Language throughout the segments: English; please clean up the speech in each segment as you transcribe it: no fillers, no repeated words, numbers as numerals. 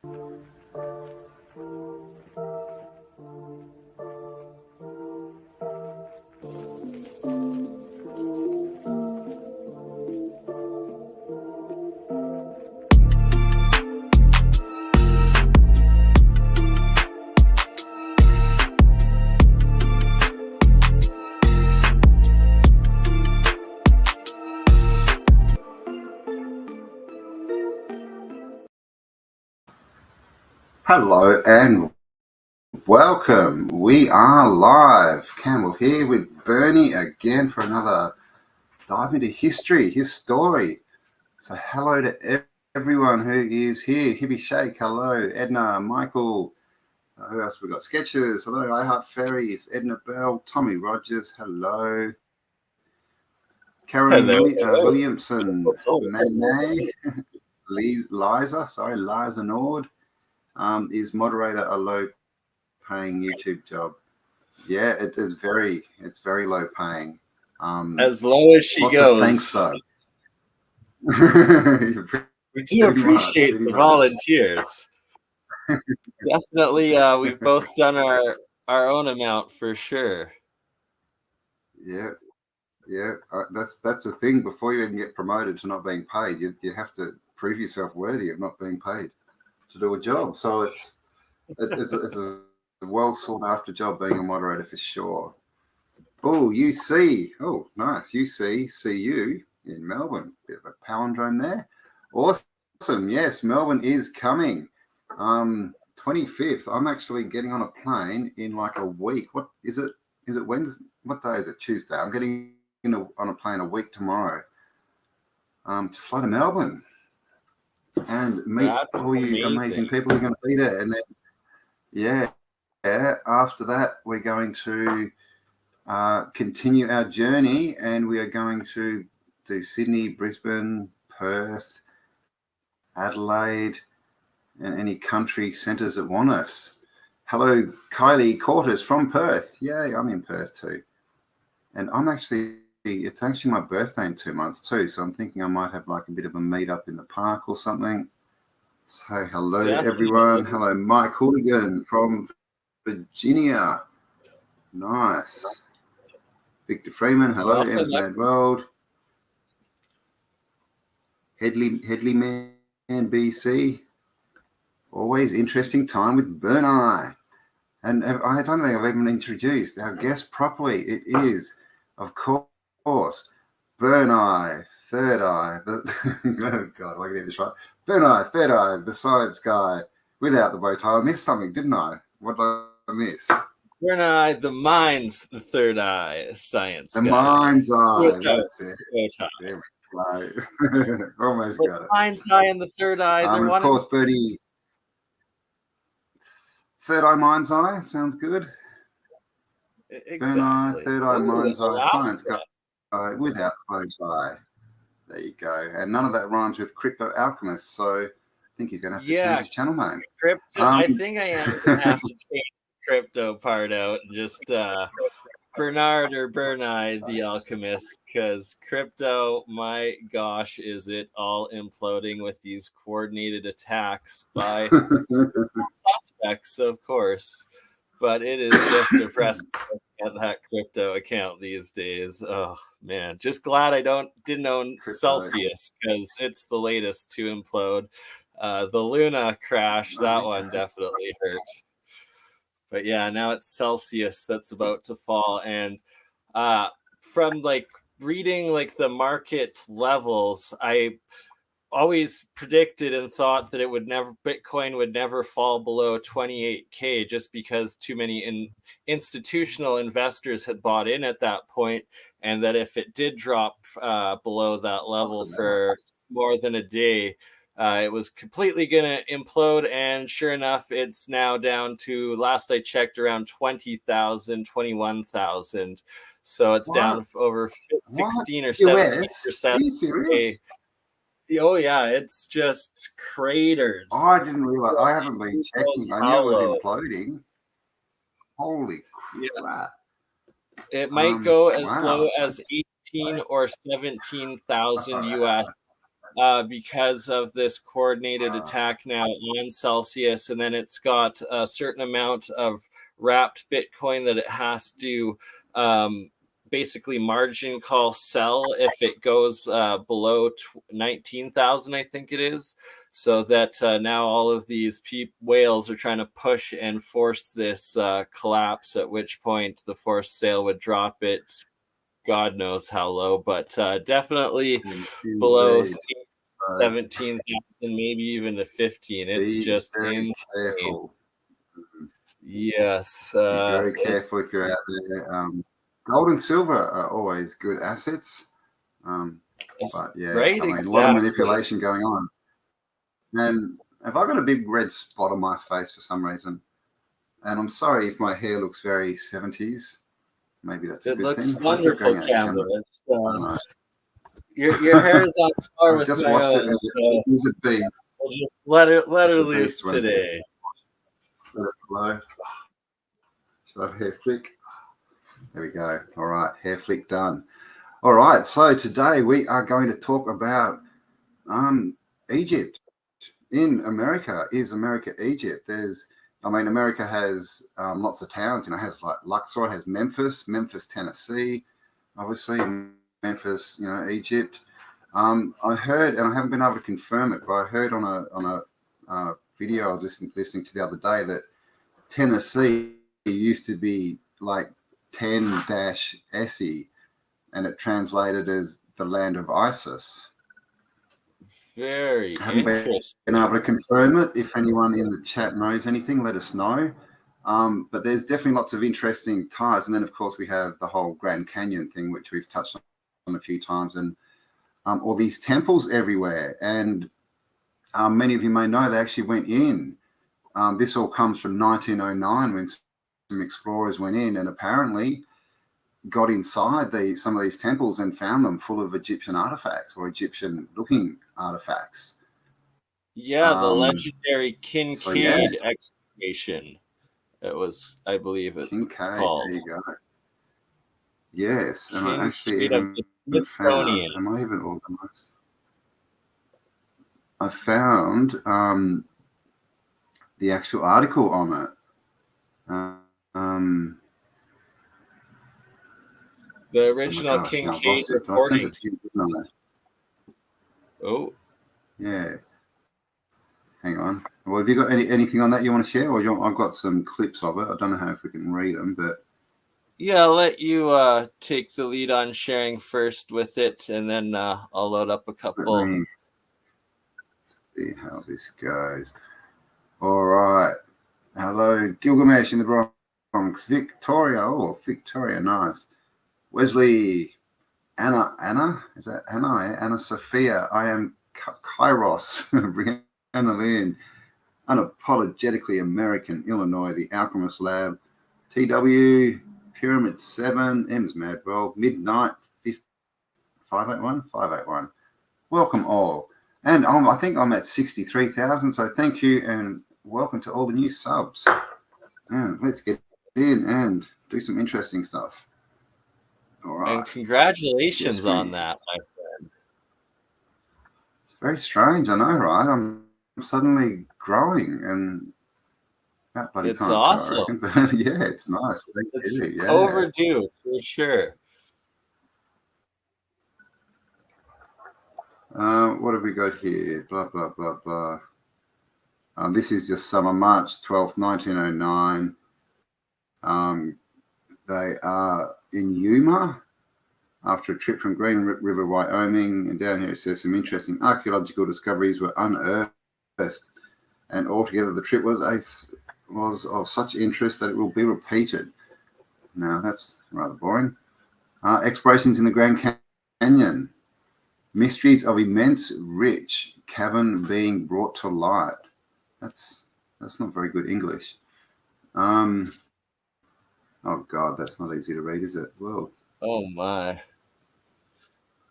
Hello and welcome. We are live. Campbell here with Bernie again for another dive into history, his story. So hello to everyone who is here. Hibby Shake, hello. Edna, Michael, who else we got? Sketches, hello. I Heart Fairies, Edna Bell, Tommy Rogers, hello. Karen Williamson, May, Liza Nord is moderator a low-paying YouTube job. Yeah, it's very low paying. As low as she lots goes. Of thanks though. We do appreciate the volunteers. Definitely, we've both done our own amount for sure. Yeah. That's the thing. Before you even get promoted to not being paid, you have to prove yourself worthy of not being paid to do a job. So it's a well sought after job being a moderator for sure. Oh, UC. Oh, nice. UC, CU in Melbourne. Bit of a palindrome there. Awesome. Yes, Melbourne is coming. 25th. I'm actually getting on a plane in like a week. What is it? Is it Wednesday? What day is it? Tuesday. I'm getting on a plane a week tomorrow to fly to Melbourne and meet all you amazing people who are going to be there. And then, after that, we're going to continue our journey, and we are going to do Sydney, Brisbane, Perth, Adelaide, and any country centres that want us. Hello, Kylie Cortez from Perth. Yay, I'm in Perth too. And it's actually my birthday in 2 months too, so I'm thinking I might have like a bit of a meet up in the park or something. So hello to everyone. Hello, Mike Hooligan from Virginia. Nice. Victor Freeman, hello, Mad World. Headley Man, BC. Always interesting time with Burn Eye. And I don't think I've even introduced our guest properly. It is, of course, Burn Eye, Third Eye. Oh God, am I getting this right? Burn Eye, Third Eye, the science guy without the bow tie. I missed something, didn't I? What did I miss? Burn Eye, the mind's the third eye, science the guy. Mind's eye, that's it. There we go. Almost but got it. Mind's eye and the third eye. Of course, Bertie. Third Eye, Mind's Eye, sounds good. Exactly. Burn Eye, Third Eye, Mind's Eye, science guy without the bow tie. There you go. And none of that rhymes with Crypto Alchemist, so I think he's going to have to change his channel name. Crypto. I think I am going to have to change the crypto part out and just Bernard or Bernai the Alchemist, because crypto, my gosh, is it all imploding with these coordinated attacks by suspects, of course. But it is just depressing at that crypto account these days. Oh man, just glad I didn't own Celsius, because it's the latest to implode. The Luna crash, that one definitely hurt. But yeah, now it's Celsius that's about to fall. And from like reading like the market levels, I always predicted and thought that Bitcoin would never fall below 28K, just because too many institutional investors had bought in at that point, and that if it did drop below that level for more than a day, it was completely going to implode. And sure enough, it's now down to, last I checked, around 20,000, 21,000. So it's down over 16 or 17%. Are you serious? Oh yeah, it's just craters. Oh, I didn't realize. I haven't been checking. I knew it was imploding. Holy crap! It might go as low as 18 or 17,000 US because of this coordinated attack now on Celsius, and then it's got a certain amount of wrapped Bitcoin that it has to basically margin call sell if it goes below 19,000, I think it is, so that now all of these whales are trying to push and force this collapse, at which point the forced sale would drop it God knows how low, but definitely below 17,000, maybe even to 15. It's just insane. Careful. Yes. Be very careful if you're out there. Gold and silver are always good assets. But yeah, right, I mean, exactly. a lot of manipulation going on. And if I got a big red spot on my face for some reason, and I'm sorry if my hair looks very 70s, maybe that's a good thing. It looks wonderful, Cambell. It's, your your hair is on par with just my washed own. it. So It's a beast. we'll just let her loose today. Let it flow. Should I have hair flick? There we go. All right, hair flick done. All right, so today we are going to talk about Egypt. In America, is America Egypt? America has lots of towns. It has like Luxor, it has Memphis, Tennessee, obviously Memphis, Egypt. I heard, and I haven't been able to confirm it, but I heard on a video I was listening to the other day that Tennessee used to be like 10-SE, and it translated as the land of Isis. Very haven't interesting. been able to confirm it. If anyone in the chat knows anything, let us know. But there's definitely lots of interesting ties. And then, of course, we have the whole Grand Canyon thing, which we've touched on a few times, and all these temples everywhere. And many of you may know they actually went in. This all comes from 1909 when some explorers went in and apparently got inside some of these temples and found them full of Egyptian artifacts or Egyptian-looking artifacts. Yeah, the legendary Kincaid excavation. It was, I believe, it's called. There you go. Yes, and Kincaid I actually even found. Am I even organised? I found the actual article on it. The original Kincaid reporting. I sent it to you, didn't I? Oh. Yeah. Hang on. Well, have you got anything on that you want to share? Or I've got some clips of it. I don't know how if we can read them, but... Yeah, I'll let you take the lead on sharing first with it, and then I'll load up a couple. Let me see how this goes. All right. Hello, Gilgamesh in the Bronx. Victoria. Oh, Victoria, nice. Wesley, Anna, is that Anna? Anna Sophia, I am Kairos, Brianna Lynn, Unapologetically American, Illinois, The Alchemist Lab, TW, Pyramid 7, M's Madwell, Midnight 581. Welcome all. And I think I'm at 63,000, so thank you and welcome to all the new subs. And let's get in and do some interesting stuff. All right. And congratulations on that, my friend. It's very strange, I know, right? I'm suddenly growing, and that bloody it's time. Awesome. But yeah, it's nice. It's overdue for sure. What have we got here? Blah blah blah blah. This is just summer, March 12th, 1909. They are in Yuma after a trip from Green River, Wyoming. And down here it says some interesting archaeological discoveries were unearthed. And altogether the trip was of such interest that it will be repeated. Now, that's rather boring. Explorations in the Grand Canyon. Mysteries of immense rich cavern being brought to light. That's not very good English. Oh, God, that's not easy to read, is it? Well, oh, my.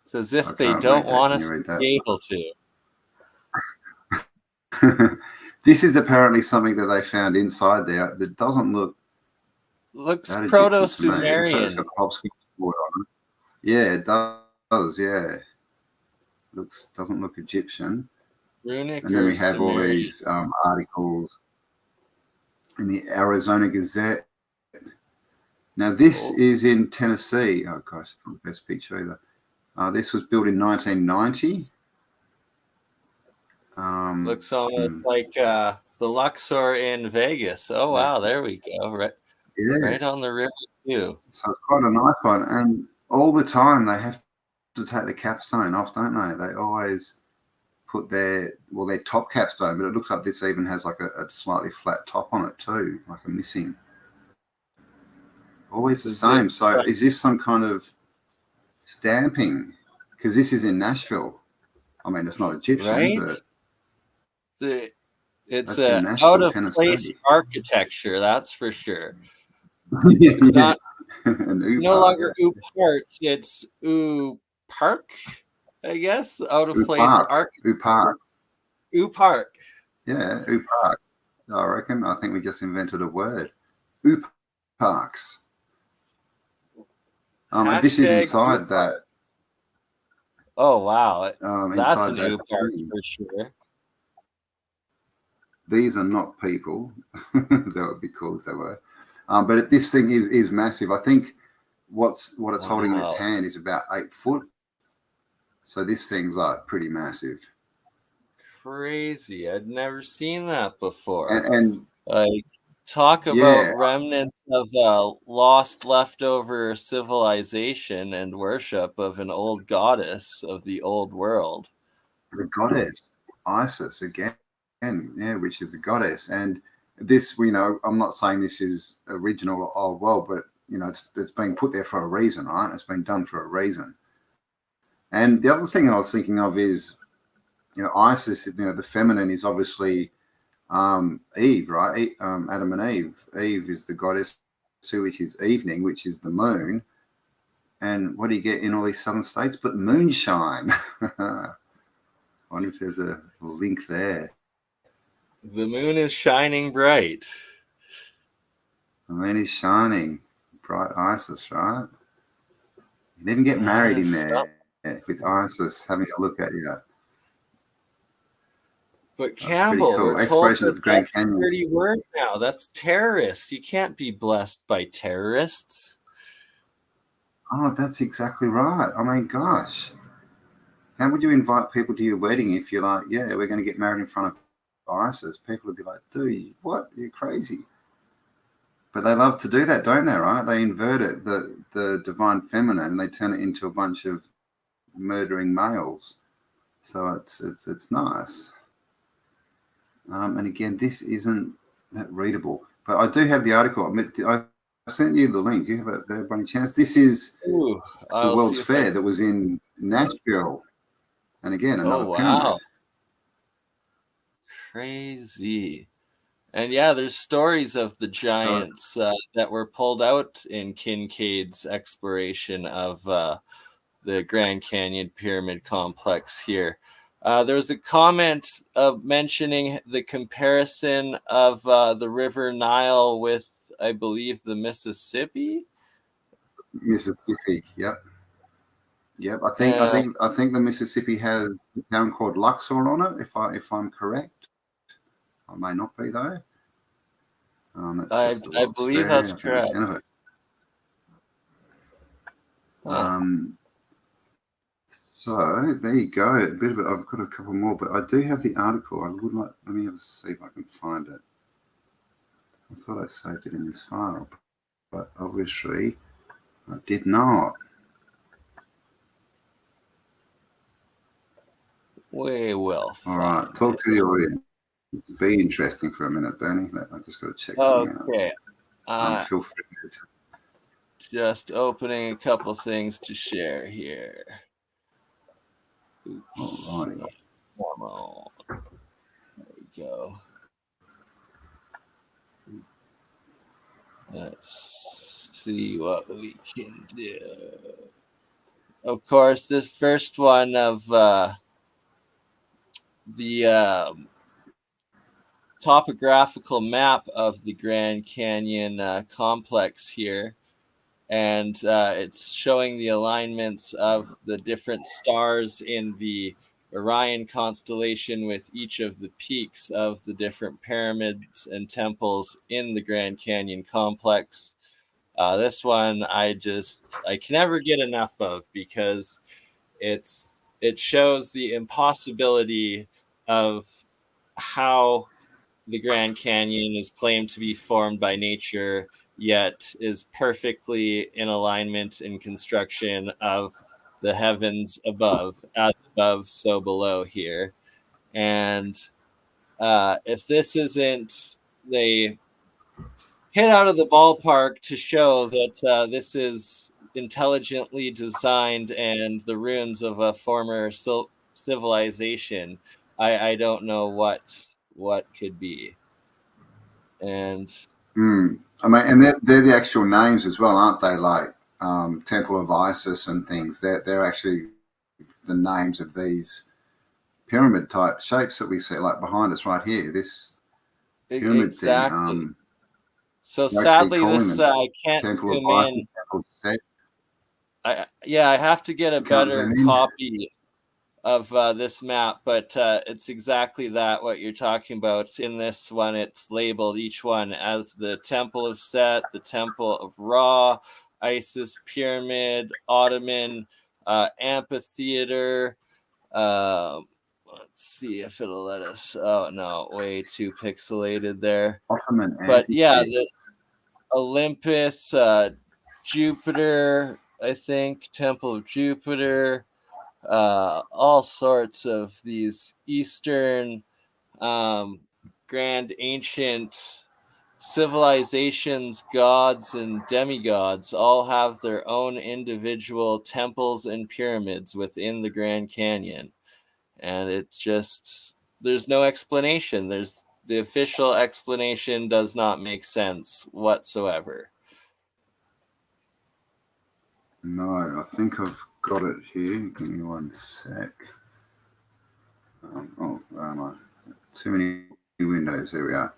It's as if they don't want us to be able to. This is apparently something that they found inside there that doesn't look... Looks Proto-Sumerian. Yeah, it does, yeah. Doesn't look Egyptian. Runic And then or we have all Sumerian? these articles in the Arizona Gazette. Now, this is in Tennessee. Oh, gosh, not the best picture either. This was built in 1990. Looks almost like the Luxor in Vegas. Oh, wow. There we go. Right on the river, too. So it's quite a nice one. And all the time they have to take the capstone off, don't they? They always put their top capstone, but it looks like this even has like a slightly flat top on it too, like a missing. Always the same. So is this some kind of stamping? Because this is in Nashville. I mean, it's not Egyptian, right? But it's a out of place architecture, that's for sure. Yeah. Not no longer Oop Hearts, it's Oop Park, I guess. Out of place architecture. Oop Park. Yeah, Oop Park. I reckon. I think we just invented a word. Oop Parks. And this is inside that. Oh wow, that's an that Oop Park for sure. These are not people. That would be cool if they were. But this thing is massive. I think what it's holding in its hand is about 8 foot. So this thing's like pretty massive. Crazy. I'd never seen that before. And like talk about remnants of lost leftover civilization and worship of an old goddess of the old world. The goddess, Isis again. Yeah, which is a goddess. And this, I'm not saying this is original or old world, but it's been put there for a reason, right? It's been done for a reason. And the other thing I was thinking of is, Isis, the feminine is obviously Eve, right? Adam and Eve. Eve is the goddess, which is evening, which is the moon. And what do you get in all these southern states? But moonshine. I wonder if there's a link there. The moon is shining bright. The moon is shining. Bright Isis, right? You can even get married in there with Isis having a look at you. But Campbell, cool. We're Exploration told of the Grand Canyon. That's a dirty word now. That's terrorists. You can't be blessed by terrorists. Oh, that's exactly right. I mean, gosh. How would you invite people to your wedding if you're like, yeah, we're going to get married in front of Isis? People would be like, dude, what? You're crazy. But they love to do that, don't they, right? They invert it, the divine feminine, and they turn it into a bunch of murdering males. So it's nice. And again, this isn't that readable. But I do have the article. I sent you the link. Do you have it there by any chance? This is the World's Fair that was in Nashville. And again, another pyramid. Crazy. And yeah, there's stories of the giants that were pulled out in Kincaid's exploration of the Grand Canyon Pyramid Complex here. There was a comment mentioning the comparison of the River Nile with, I believe, the Mississippi. Mississippi, yep. I think the Mississippi has a town called Luxor on it. If I'm correct, I may not be though. That's I believe that's correct. So there you go. A bit of it. I've got a couple more, but I do have the article. I would like. Let me see if I can find it. I thought I saved it in this file, but obviously I did not. We will. All right. Talk to the audience. Be interesting for a minute, Bernie. I've just got to check something out. Okay. Feel free to. Just opening a couple things to share here. All right. Come on. There we go. Let's see what we can do. Of course, this first one of the topographical map of the Grand Canyon complex here. and it's showing the alignments of the different stars in the Orion constellation with each of the peaks of the different pyramids and temples in the Grand Canyon complex. This one I can never get enough of, because it shows the impossibility of how the Grand Canyon is claimed to be formed by nature, yet is perfectly in alignment in construction of the heavens above, as above, so below here. And if this isn't the hit out of the ballpark to show that this is intelligently designed and the ruins of a former civilization, I don't know what could be. And I mean, and they're the actual names as well, aren't they? Like Temple of Isis and things. They're actually the names of these pyramid type shapes that we see, like behind us right here. This pyramid thing. So sadly, this I can't Temple zoom of in. Isis, I have to get a better copy of this map, but it's exactly that, what you're talking about. In this one, it's labeled each one as the Temple of Set, the Temple of Ra, Isis Pyramid, Ottoman, Amphitheater. Let's see if it'll let us. Oh no, way too pixelated there. Ottoman, but yeah, the Olympus, Jupiter, I think, Temple of Jupiter, all sorts of these Eastern grand ancient civilizations, gods and demigods all have their own individual temples and pyramids within the Grand Canyon. And it's just, there's no explanation. The official explanation does not make sense whatsoever. No, I think I've got it here. Give me one sec. Where am I? Too many windows. There we are.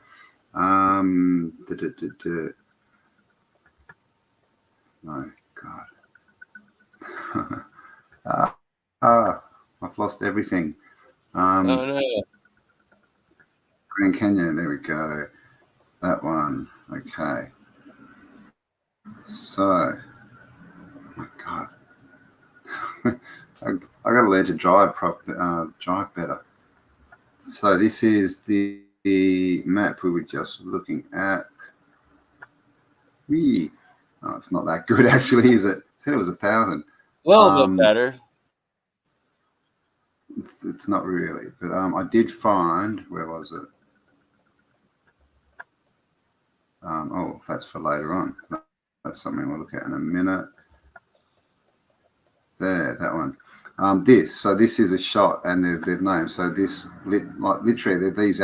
No, God. I've lost everything. Oh no. Grand Canyon, there we go. That one. Okay. So, oh my God. I got to learn to drive better. So this is the map we were just looking at. Oh, it's not that good actually, is it? It said it was 1,000. Well, bit better. It's not really, but I did find, where was it? That's for later on. That's something we'll look at in a minute. There, that one. This is a shot, and they've named. So this, literally, they're these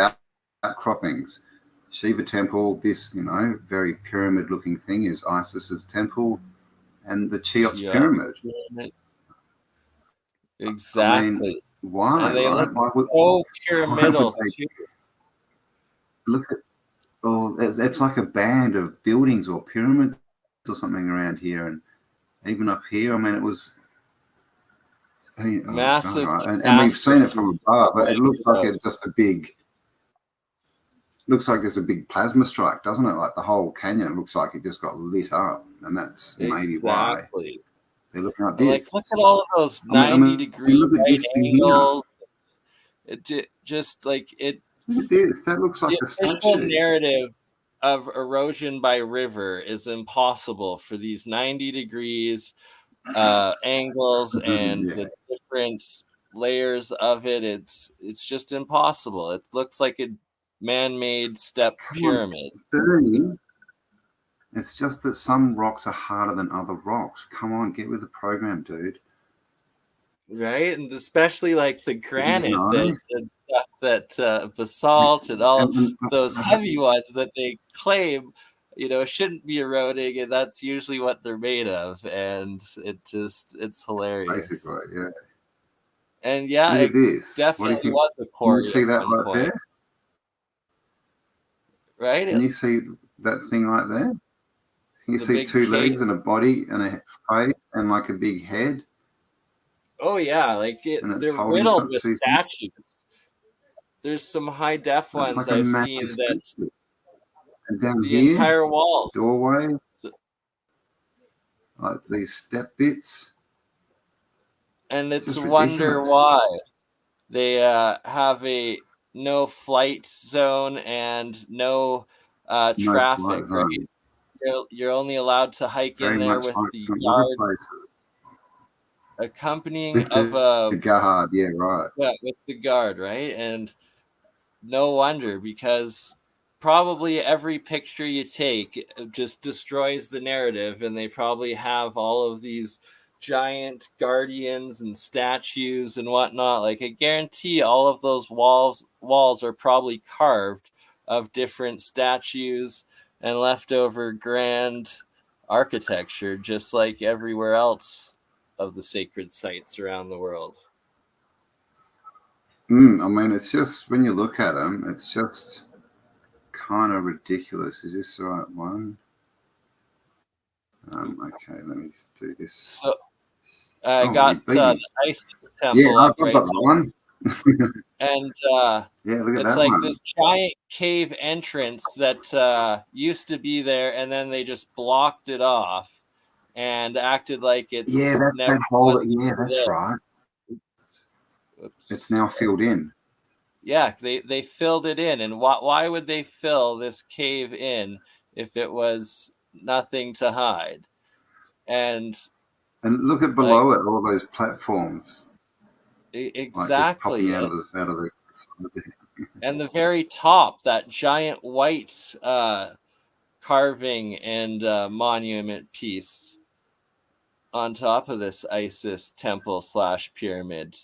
outcroppings. Shiva temple, this, very pyramid-looking thing is Isis's temple, and the Cheops pyramid. Exactly. I mean, why? And they look so pyramidal too. Look at, it's like a band of buildings or pyramids or something around here, and even up here. I mean, it was massive, and we've seen it from above, but it looks like it's just a big. Looks like there's a big plasma strike, doesn't it? Like the whole canyon looks like it just got lit up, and that's maybe why they're looking like this. Like, look at all of those 90-degree angles. It just like it. Look at this. That looks like a statue. The official narrative of erosion by river is impossible for these 90 degrees angles and the different layers of it. It's just impossible. It looks like a man-made step pyramid. It's just that some rocks are harder than other rocks. Come on, get with the program, dude. Right, and especially like the granite and stuff that basalt and all those heavy ones that they claim, shouldn't be eroding, and that's usually what they're made of, and it's hilarious. Basically, yeah. And yeah, look at this. Definitely was a quarry. Can you see that right there? Right? Can you see that thing right there? You the see big two cave. legs and a body and a face and like a big head. Oh yeah, like And it's they're holding riddled with two things. statues. There's some high def It's ones like a I've massive seen that statue. And down the here, entire walls. doorway, So- like these step bits. and It's it's just a wonder ridiculous. why they have a no flight zone and no No traffic, flight right? zone. You're only allowed to hike in Very there much with like the some other guard places. accompanying With of the guard, yeah, right. with the guard, right? And no wonder, because probably every picture you take just destroys the narrative, and they probably have all of these giant guardians and statues and whatnot. Like, I guarantee all of those walls are probably carved of different statues and leftover grand architecture, just like everywhere else of the sacred sites around the world. I mean, it's just when you look at them, it's just kind of ridiculous. Is this the right one? Okay, let me do this. So I got you beat the me. ice Yeah, temple I've up right got that now, one. and Yeah, look at it's that like one. this giant cave entrance that used to be there, and then they just blocked it off and acted like Yeah, it's that's never that hole. was Yeah, that's there. right. Oops. It's now filled in. Yeah, they filled it in, and why would they fill this cave in if it was nothing to hide? And And look at like below it, all those platforms, like just popping exactly, out of the. and the very top, that giant white carving and monument piece on top of this Isis temple / pyramid.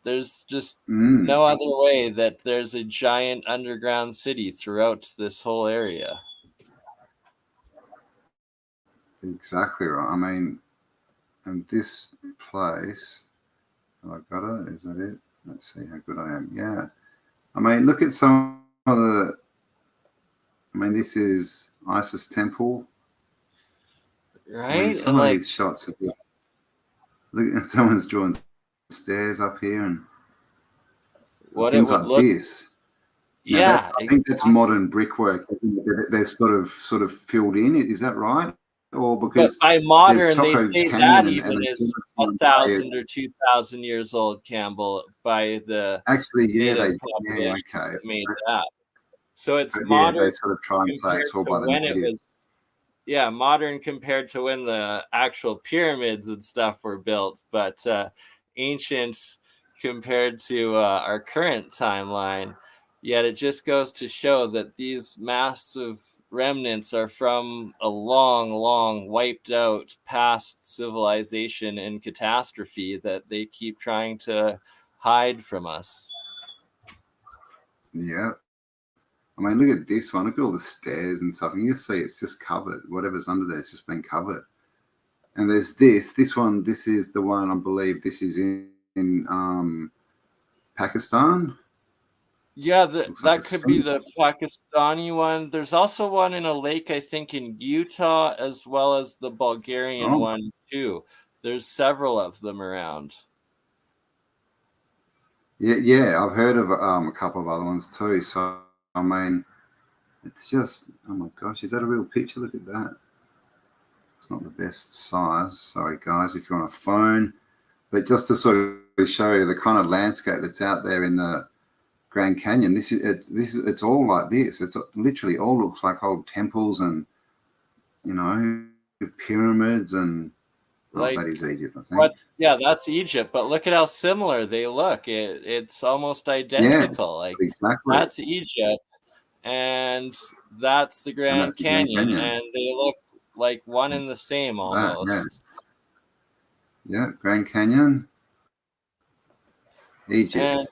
There's just no other way that there's a giant underground city throughout this whole area. Exactly right. I mean, and this place, have I got it? Is that it? Let's see how good I am. Yeah. I mean, look at some of the. I mean, this is Isis Temple. Right? I mean, some of these shots are. Look at someone's drawing stairs up here and what things it would like look. this. Now Yeah, I think that's modern brickwork. They're sort of filled in. Is that right? Or But because by there's modern, they Choco say Canyon that and even the is Talisman 1,000 or 2,000 years old, Campbell, by the actually, yeah, native yeah, population okay. that made that. So it's Yeah, modern they sort of try and say compared it's all to by the when it native. was. Yeah, modern compared to when the actual pyramids and stuff were built, but ancient compared to our current timeline. Yet it just goes to show that these massive remnants are from a long wiped out past civilization and catastrophe that they keep trying to hide from us. Yeah. I mean, look at this one. Look at all the stairs and stuff. And you see it's just covered. Whatever's under there, it's just been covered. And there's this one. This is the one, I believe this is in Pakistan. Yeah, Looks that like a could be the sphinx. Pakistani one. There's also one in a lake, I think, in Utah, as well as the Bulgarian Oh, one, too. There's several of them around. yeah. I've heard of a couple of other ones too. So, I mean, it's just, oh my gosh, is that a real picture? Look at that. It's not the best size. Sorry, guys, if you're on a phone. But just to sort of show you the kind of landscape that's out there in the Grand Canyon, it's all like this. It's literally all looks like old temples and, you know, pyramids and, Like, that is Egypt, I think. yeah, that's Egypt, but look at how similar they look. It's almost identical. Like, Exactly. that's Egypt, and that's the And Grand that's the Grand Canyon, Canyon. and they look like one and the same almost. Yeah, Grand Canyon, Egypt.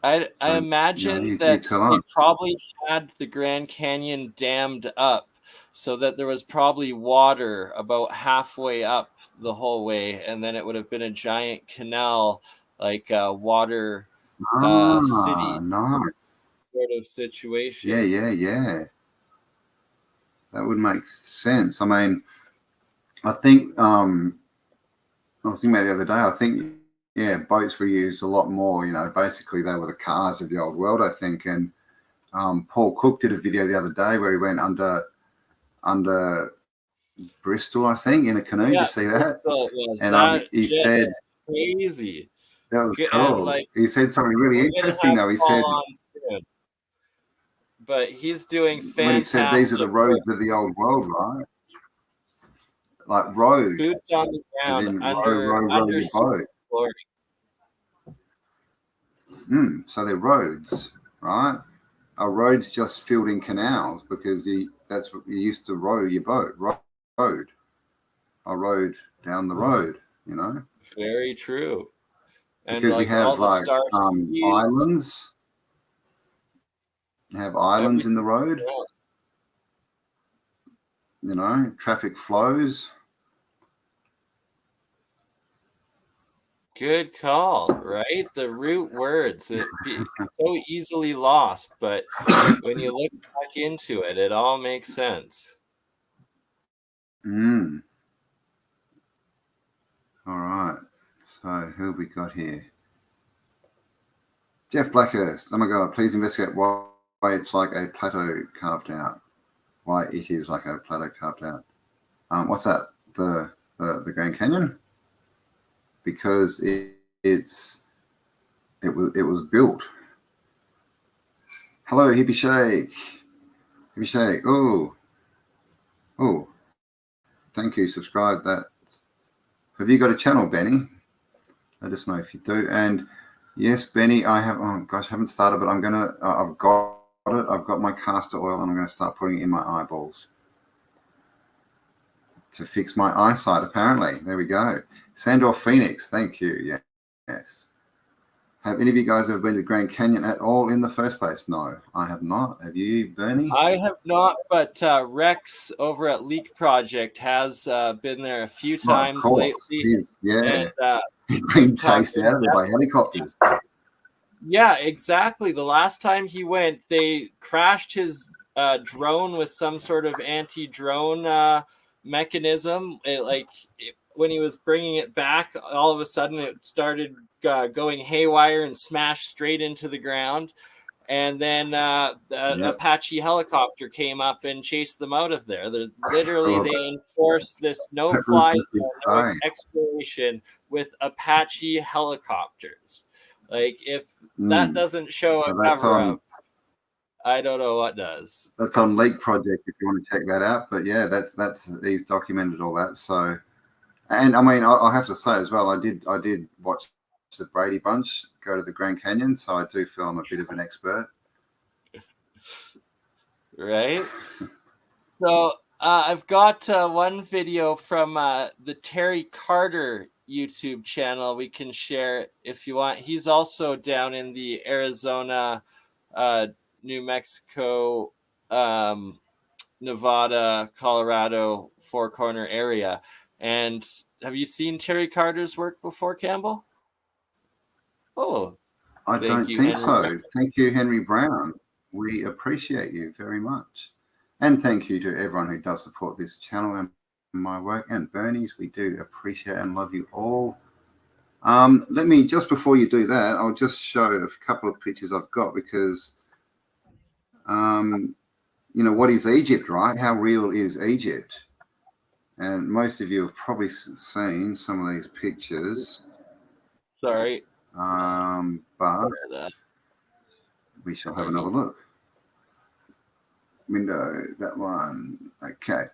And I imagine you that tell they us. probably had the Grand Canyon dammed up so that there was probably water about halfway up the whole way, and then it would have been a giant canal, like a water city Nice. sort of situation. Yeah. That would make sense. I mean, I think I was thinking about it the other day. I think boats were used a lot more. You know, basically they were the cars of the old world, I think. And Paul Cook did a video the other day where he went under Bristol, I think, in a canoe. Did you see that? And he said, crazy. That was cool. And, he said something really interesting, though. He said, but he's doing fantastic. When he said these are the roads of the old world, right? Like road, boots on the ground, as in under your boat. So they're roads, right? Are roads just filled in canals because that's what you used to row your boat? Road. I rode down the road, you know. Very true. And because we have like islands. You have islands in the road. Else. You know, traffic flows. Good call, right? The root words, it's so easily lost, but when you look back into it, it all makes sense. All right. So who have we got here? Jeff Blackhurst. Oh my God! Please investigate why it's like a plateau carved out. Why it is like a plateau carved out. What's that? The Grand Canyon? Because it was built. Hello, Hippie Shake. Hippie Shake. Oh. Thank you. Subscribe. That. Have you got a channel, Benny? Let us know if you do. And yes, Benny, I have. Oh gosh, I haven't started, but I'm gonna. I've got it. I've got my castor oil, and I'm gonna start putting it in my eyeballs to fix my eyesight. Apparently, there we go. Sandor Phoenix, thank you. Yes. Have any of you guys ever been to the Grand Canyon at all in the first place? No, I have not. Have you, Bernie? I have not, but Rex over at Leak Project has been there a few times lately. He's been chased out of there by helicopters. Yeah, exactly. The last time he went, they crashed his drone with some sort of anti-drone mechanism. When he was bringing it back, all of a sudden it started going haywire and smashed straight into the ground. And then Apache helicopter came up and chased them out of there. They enforced this no-fly zone exploration with Apache helicopters. Like, if that doesn't show a cover-up, I don't know what does. That's on Leak Project if you want to check that out. But yeah, he's documented all that. So, and I mean, I'll have to say as well, I did watch the Brady Bunch go to the Grand Canyon, so I do feel I'm a bit of an expert. Right. So I've got one video from the Terry Carter YouTube channel we can share if you want. He's also down in the Arizona, New Mexico, Nevada, Colorado Four Corner area. And have you seen Terry Carter's work before, Campbell? Oh, I don't think so. Thank you, Henry Brown. We appreciate you very much. And thank you to everyone who does support this channel and my work. And Bernie's, we do appreciate and love you all. Let me, just before you do that, I'll just show a couple of pictures I've got because, you know, what is Egypt, right? How real is Egypt? And most of you have probably seen some of these pictures. Sorry. But we shall have another look. Window, that one. Okay.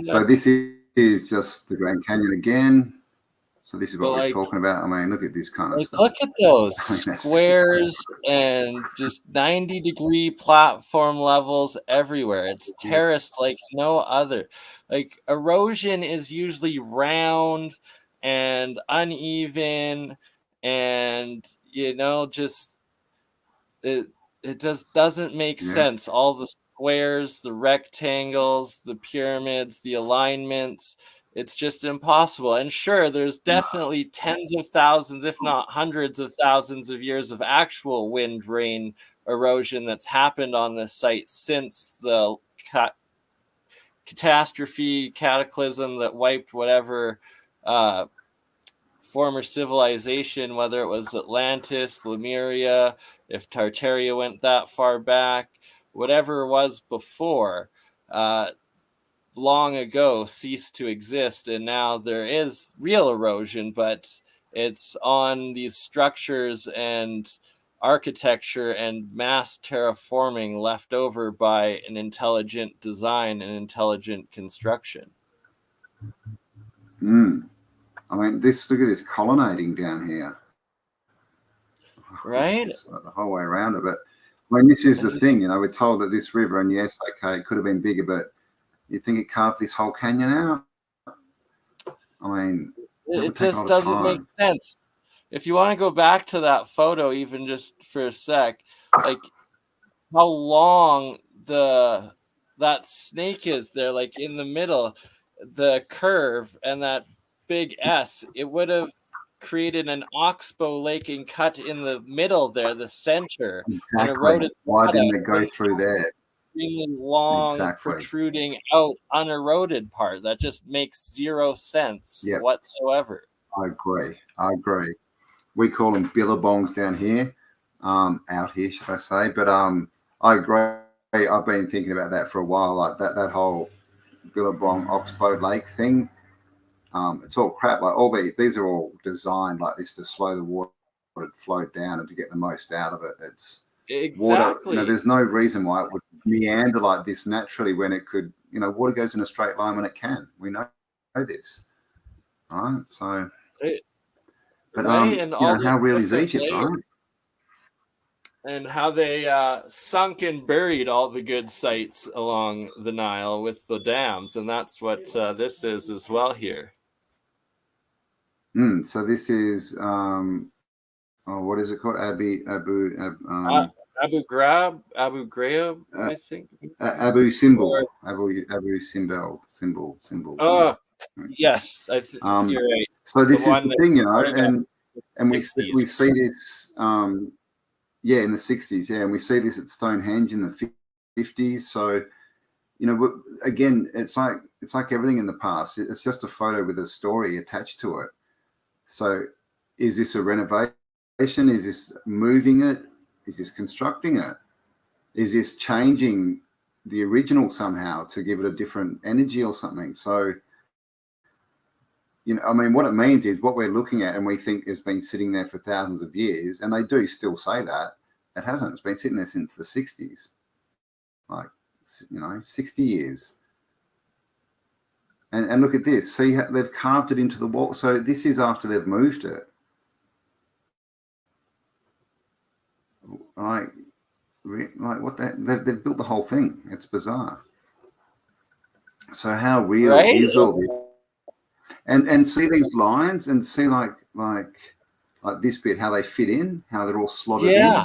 So this is just the Grand Canyon again. So this is what we're talking about. I mean, look at this kind of stuff. Look at those squares and just 90-degree platform levels everywhere. It's terraced like no other. Like, erosion is usually round and uneven, and you know, just it just doesn't make sense. All the squares, the rectangles, the pyramids, the alignments, it's just impossible. And sure, there's definitely tens of thousands, if not hundreds of thousands of years of actual wind, rain, erosion that's happened on this site since the catastrophe, cataclysm that wiped whatever former civilization, whether it was Atlantis, Lemuria, if Tartaria went that far back, whatever was before, long ago ceased to exist, and now there is real erosion, but it's on these structures and architecture and mass terraforming left over by an intelligent design and intelligent construction. I mean, look at this colonnading down here. Right? The whole way around it. But I mean, this is the thing, we're told that this river, and yes, okay, it could have been bigger, but you think it carved this whole canyon out? I mean, it just doesn't make sense. If you want to go back to that photo, even just for a sec, like how long that snake is there, like in the middle, the curve and that big S, it would have created an oxbow lake and cut in the middle there, the center. Exactly. Why didn't it go through there? Extremely long, protruding out, uneroded part that just makes zero sense whatsoever. I agree. We call them billabongs down here, out here, should I say? But I agree. I've been thinking about that for a while, like that whole billabong oxbow lake thing. It's all crap. Like these are all designed like this to slow the water to flow down and to get the most out of it. It's exactly water. There's no reason why it would meander like this naturally when it could. Water goes in a straight line when it can. We know this, right? So, but how real is Egypt, right? And how they sunk and buried all the good sites along the Nile with the dams, and that's what this is as well here. So this is what is it called? Abu Ghraib, I think. Abu Simbel. Abu Simbel. Oh, yes, I think you're right. So this is the thing, and we see this. In the 60s, and we see this at Stonehenge in the 50s. So, again, it's like everything in the past. It's just a photo with a story attached to it. So, is this a renovation? Is this moving it? Is this constructing it? Is this changing the original somehow to give it a different energy or something? So, what it means is what we're looking at and we think has been sitting there for thousands of years, and they do still say that. It hasn't. It's been sitting there since the 60s, 60 years. And look at this. See how they've carved it into the wall. So this is after they've moved it. Like what they've built the whole thing. It's bizarre. So how real is all this? And see these lines and see like this bit, how they fit in, how they're all slotted in.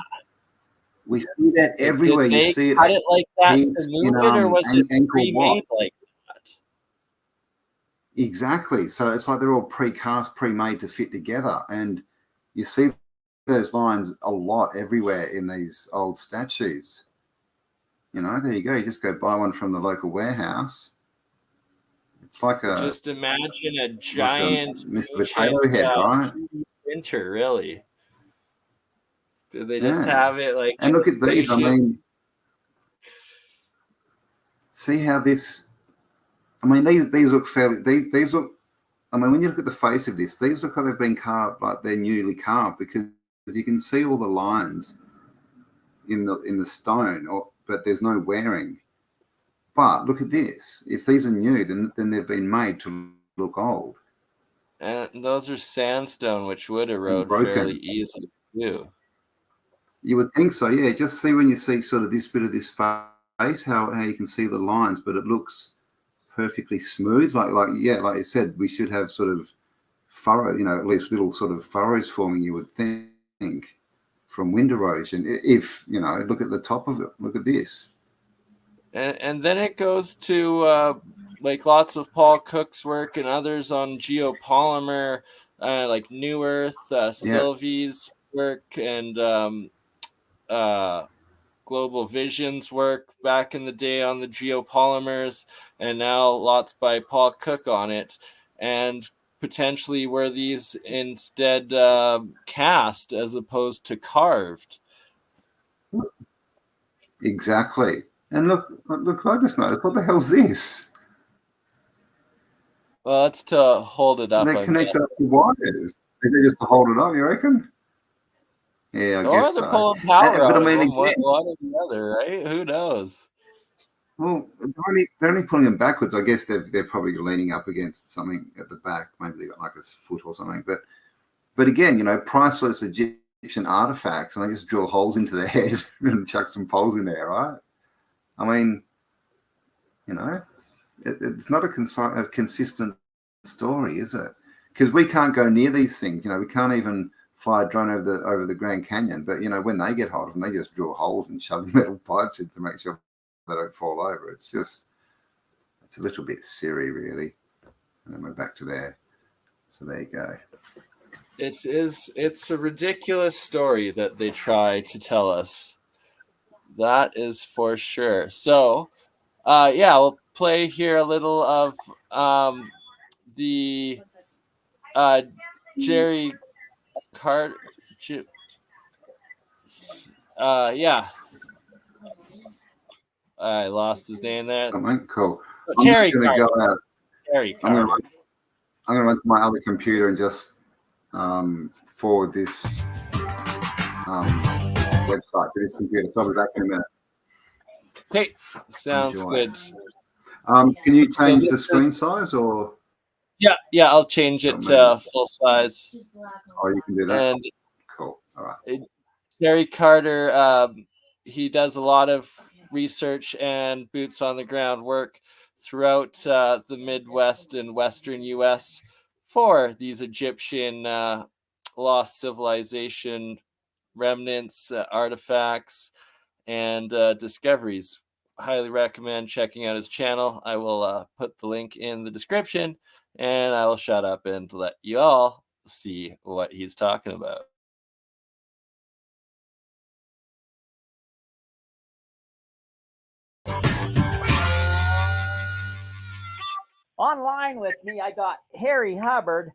We see that everywhere. You see it. Cut it like that to move it, or was it pre-made like that? Exactly. So it's like they're all precast, pre-made to fit together, and you see those lines a lot everywhere in these old statues. There you go. You just go buy one from the local warehouse. It's like just imagine a giant Mr. Potato Head, right? Printer, really. Did they just have it like? And look at these. I mean, see how this. I mean, these look fairly. These look. I mean, when you look at the face of this, these look like they've been carved, like they're newly carved, because you can see all the lines in the stone, but there's no wearing. But look at this. If these are new, then they've been made to look old. And those are sandstone, which would erode fairly easily too. You would think so, yeah. Just see when you see sort of this bit of this face, how you can see the lines, but it looks perfectly smooth. Like you said, we should have sort of furrow, at least little sort of furrows forming, you would think, from wind erosion. If, look at the top of it, look at this. And then it goes to like lots of Paul Cook's work and others on geopolymer, like New Earth, Sylvie's work, and Global Vision's work back in the day on the geopolymers, and now lots by Paul Cook on it. And potentially were these instead cast as opposed to carved? Exactly. And look, I just noticed, what the hell's this? Well, that's to hold it up. They connect up the wires. They just to hold it up, you reckon? Yeah, I Or guess they're so. pulling power But out I of mean, them, one again, or the other, right? Who knows? well, they're only pulling them backwards. I guess they're probably leaning up against something at the back. Maybe they got like a foot or something. But again, priceless Egyptian artifacts, and they just drill holes into their head and chuck some poles in there, right? I mean, it's not a consistent story, is it? Because we can't go near these things. We can't even fly a drone over the Grand Canyon. But when they get hold of them, they just drill holes and shove metal pipes in to make sure they don't fall over. It's a little bit silly, really. And then we're back to there. So there you go. It's a ridiculous story that they try to tell us. That is for sure. So, we'll play here a little of the Jerry Carter. Yeah, I lost his name there. Something cool. Terry I'm just going to Carter. go out. Terry I'm going Carter. to run to my other computer and just forward this website to this computer. So I'll be back in a minute. Hey, sounds Enjoy. good. Can you change the screen size or? Yeah, I'll change it to full size. Oh, you can do that. And cool. All right. Terry Carter, he does a lot of research and boots on the ground work throughout the Midwest and Western U.S. for these Egyptian lost civilization remnants, artifacts, and discoveries. Highly recommend checking out his channel. I will put the link in the description, and I will shut up and let you all see what he's talking about. Online with me, I got Harry Hubbard,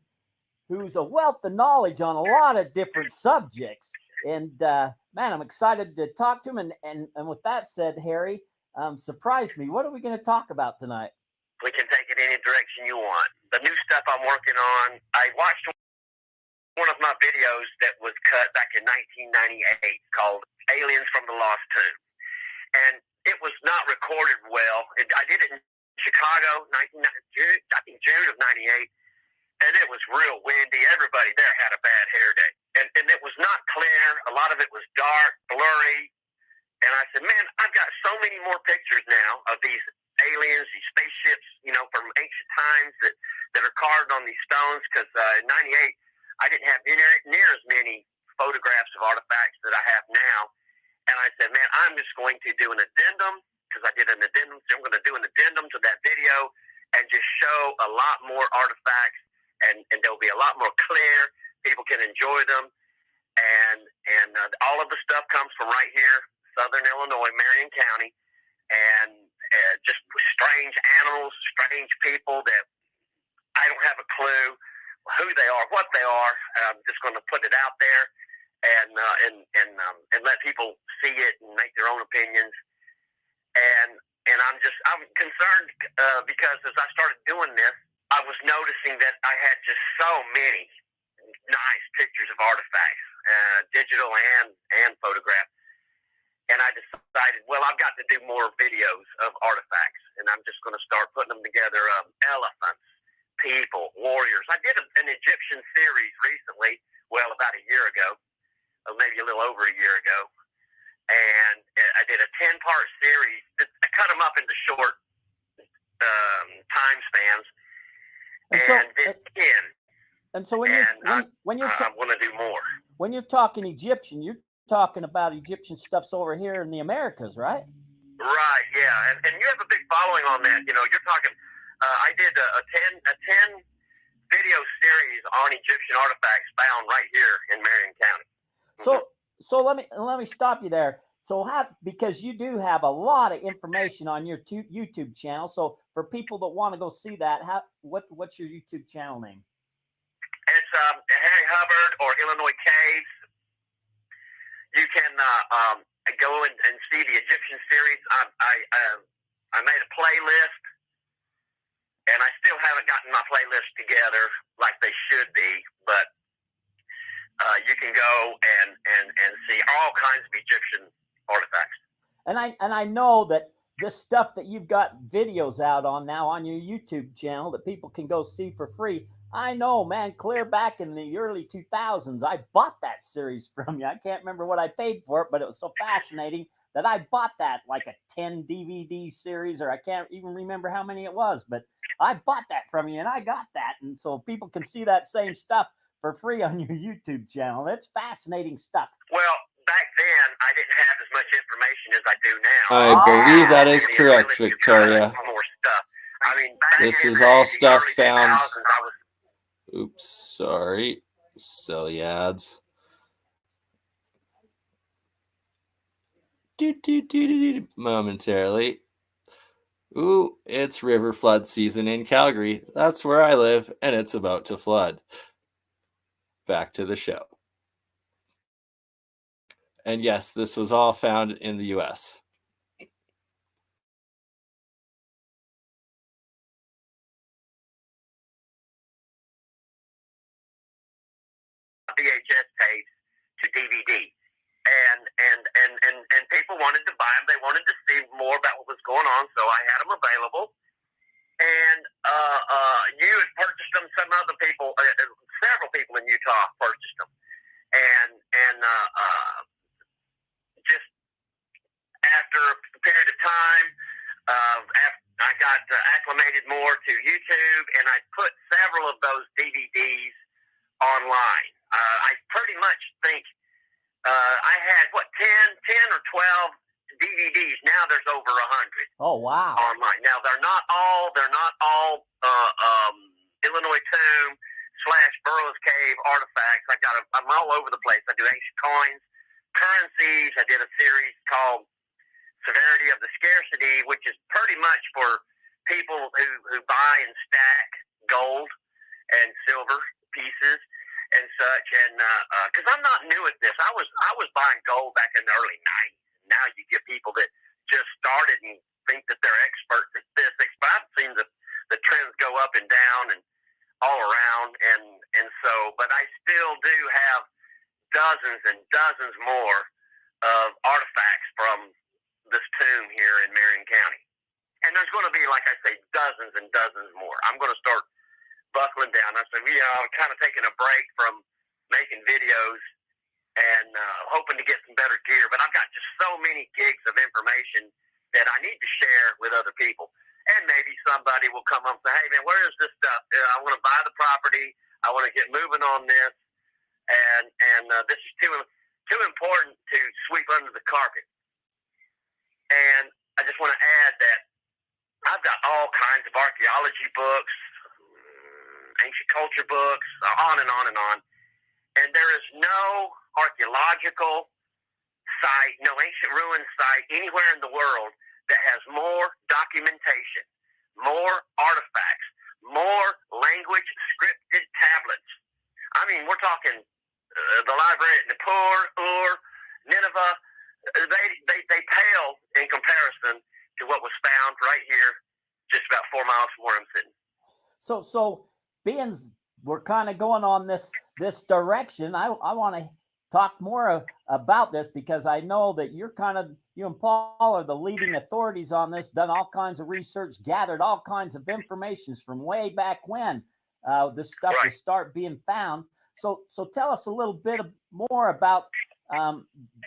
who's a wealth of knowledge on a lot of different subjects. And man, I'm excited to talk to him. And with that said, Harry, surprise me. What are we going to talk about tonight? We can take it any direction you want. The new stuff I'm working on, I watched one of my videos that was cut back in 1998 called Aliens from the Lost Tomb. And it was not recorded well. I did it in Chicago, I think June of 98. And it was real windy. Everybody there had a bad hair day. And it was not clear. A lot of it was dark, blurry. And I said, man, I've got so many more pictures now of these aliens, these spaceships, from ancient times that are carved on these stones. Because in 98, I didn't have near as many photographs of artifacts that I have now. And I said, man, I'm just going to do an addendum, because I did an addendum. So I'm going to do an addendum to that video and just show a lot more artifacts. And they'll be a lot more clear. People can enjoy them. And all of the stuff comes from right here, Southern Illinois, Marion County. And just strange animals, strange people that I don't have a clue who they are, what they are. I'm just going to put it out there and let people see it and make their own opinions. And I'm concerned because as I started doing this, I was noticing that I had just so many nice pictures of artifacts, digital and photograph. And I decided, well, I've got to do more videos of artifacts, and I'm just going to start putting them together. Elephants, people, warriors. I did an Egyptian series recently, well, about a year ago, or maybe a little over a year ago. And I did a 10-part series. I cut them up into short time spans. And so when you're I want to do more. When you're talking Egyptian, you're talking about Egyptian stuffs over here in the Americas, right? Right, yeah, and you have a big following on that. You're talking. I did a 10 video series on Egyptian artifacts found right here in Marion County. So let me stop you there. So because you do have a lot of information on your YouTube channel. So for people that want to go see that, what's your YouTube channel name? It's Harry Hubbard or Illinois Caves. You can go and see the Egyptian series. I made a playlist, and I still haven't gotten my playlist together like they should be, but you can go and see all kinds of Egyptian artifacts. And I know that this stuff that you've got videos out on now on your YouTube channel that people can go see for free. I know, man, clear back in the early 2000s, I bought that series from you. I can't remember what I paid for it, but it was so fascinating that I bought that like a 10 DVD series, or I can't even remember how many it was, but I bought that from you and I got that. And so people can see that same stuff for free on your YouTube channel. It's fascinating stuff. Well, back then, I didn't have as much information as I do now. I believe that is correct, Victoria. More stuff. I mean, this is all stuff found. Oops, sorry. Silly ads. Momentarily. Ooh, it's river flood season in Calgary. That's where I live, and it's about to flood. Back to the show. And yes, this was all found in the U.S. VHS tapes to DVD, and people wanted to buy them. They wanted to see more about what was going on, so I had them available. And you had purchased them. Some other people, several people in Utah purchased them, and just after a period of time, I got acclimated more to YouTube, and I put several of those DVDs online. I pretty much think I had 10 or 12 DVDs. Now there's over 100. Oh wow! Online. Now they're not all Illinois tomb / Burrows cave artifacts. I'm all over the place. I do ancient coins, currencies. I did a series called Severity of the Scarcity, which is pretty much for people who buy and stack gold and silver pieces and such, and because I'm not new at this. I was buying gold back in the early 90s. Now you get people that just started and think that they're experts at this. But I've seen the trends go up and down and all around, and so. But I still do have dozens and dozens more of artifacts from this tomb here in Marion County, and there's going to be, like I say, dozens and dozens more. I'm going to start buckling down. I said, I'm kind of taking a break from making videos and hoping to get some better gear. But I've got just so many gigs of information that I need to share with other people. And maybe somebody will come up and say, hey, man, where is this stuff? I want to buy the property. I want to get moving on this. And this is too important to sweep under the carpet. And I just want to add that I've got all kinds of archaeology books, ancient culture books, on and on and on. And there is no archaeological site, no ancient ruin site anywhere in the world that has more documentation, more artifacts, more language scripted tablets. I mean, we're talking the library at Nippur, Ur, Nineveh. They pale in comparison to what was found right here, just about 4 miles from where I'm sitting. So being we're kind of going on this direction, I want to talk more about this, because I know that you and Paul are the leading authorities on this, done all kinds of research, gathered all kinds of information from way back when this stuff will start being found. So tell us a little bit more about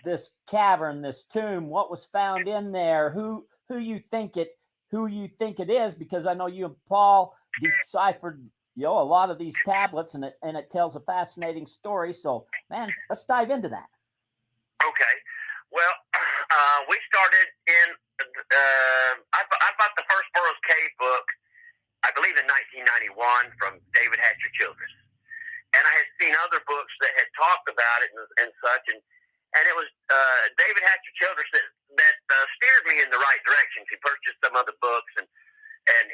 this cavern, this tomb, what was found in there, who you think it is, because I know you and Paul deciphered a lot of these tablets, and it tells a fascinating story. So, man, let's dive into that. Okay. Well, we started in. I bought the first Burrows Cave book, I believe, in 1991 from David Hatcher Childress, and I had seen other books that had talked about it and such, and and it was David Hatcher Childress that steered me in the right direction. He purchased some other books, and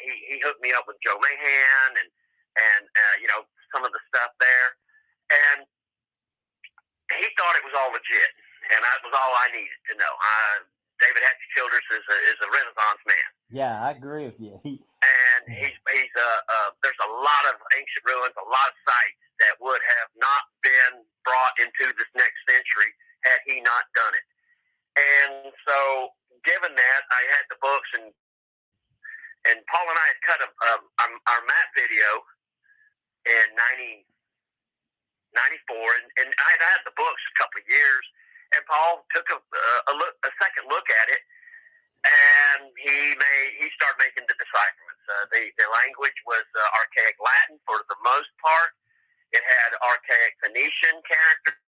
he hooked me up with Joe Mahan and some of the stuff there, and he thought it was all legit, and that was all I needed to know. David Hatcher Childress is a Renaissance man. Yeah, I agree with you. And there's a lot of ancient ruins, a lot of sites that would have not been brought into this next century had he not done it. And so, given that, I had the books, and Paul and I had cut our map video in 94, and I had had the books a couple of years, and Paul took a second look at it, and he started making the decipherments. The language was archaic Latin for the most part. It had archaic Phoenician characters.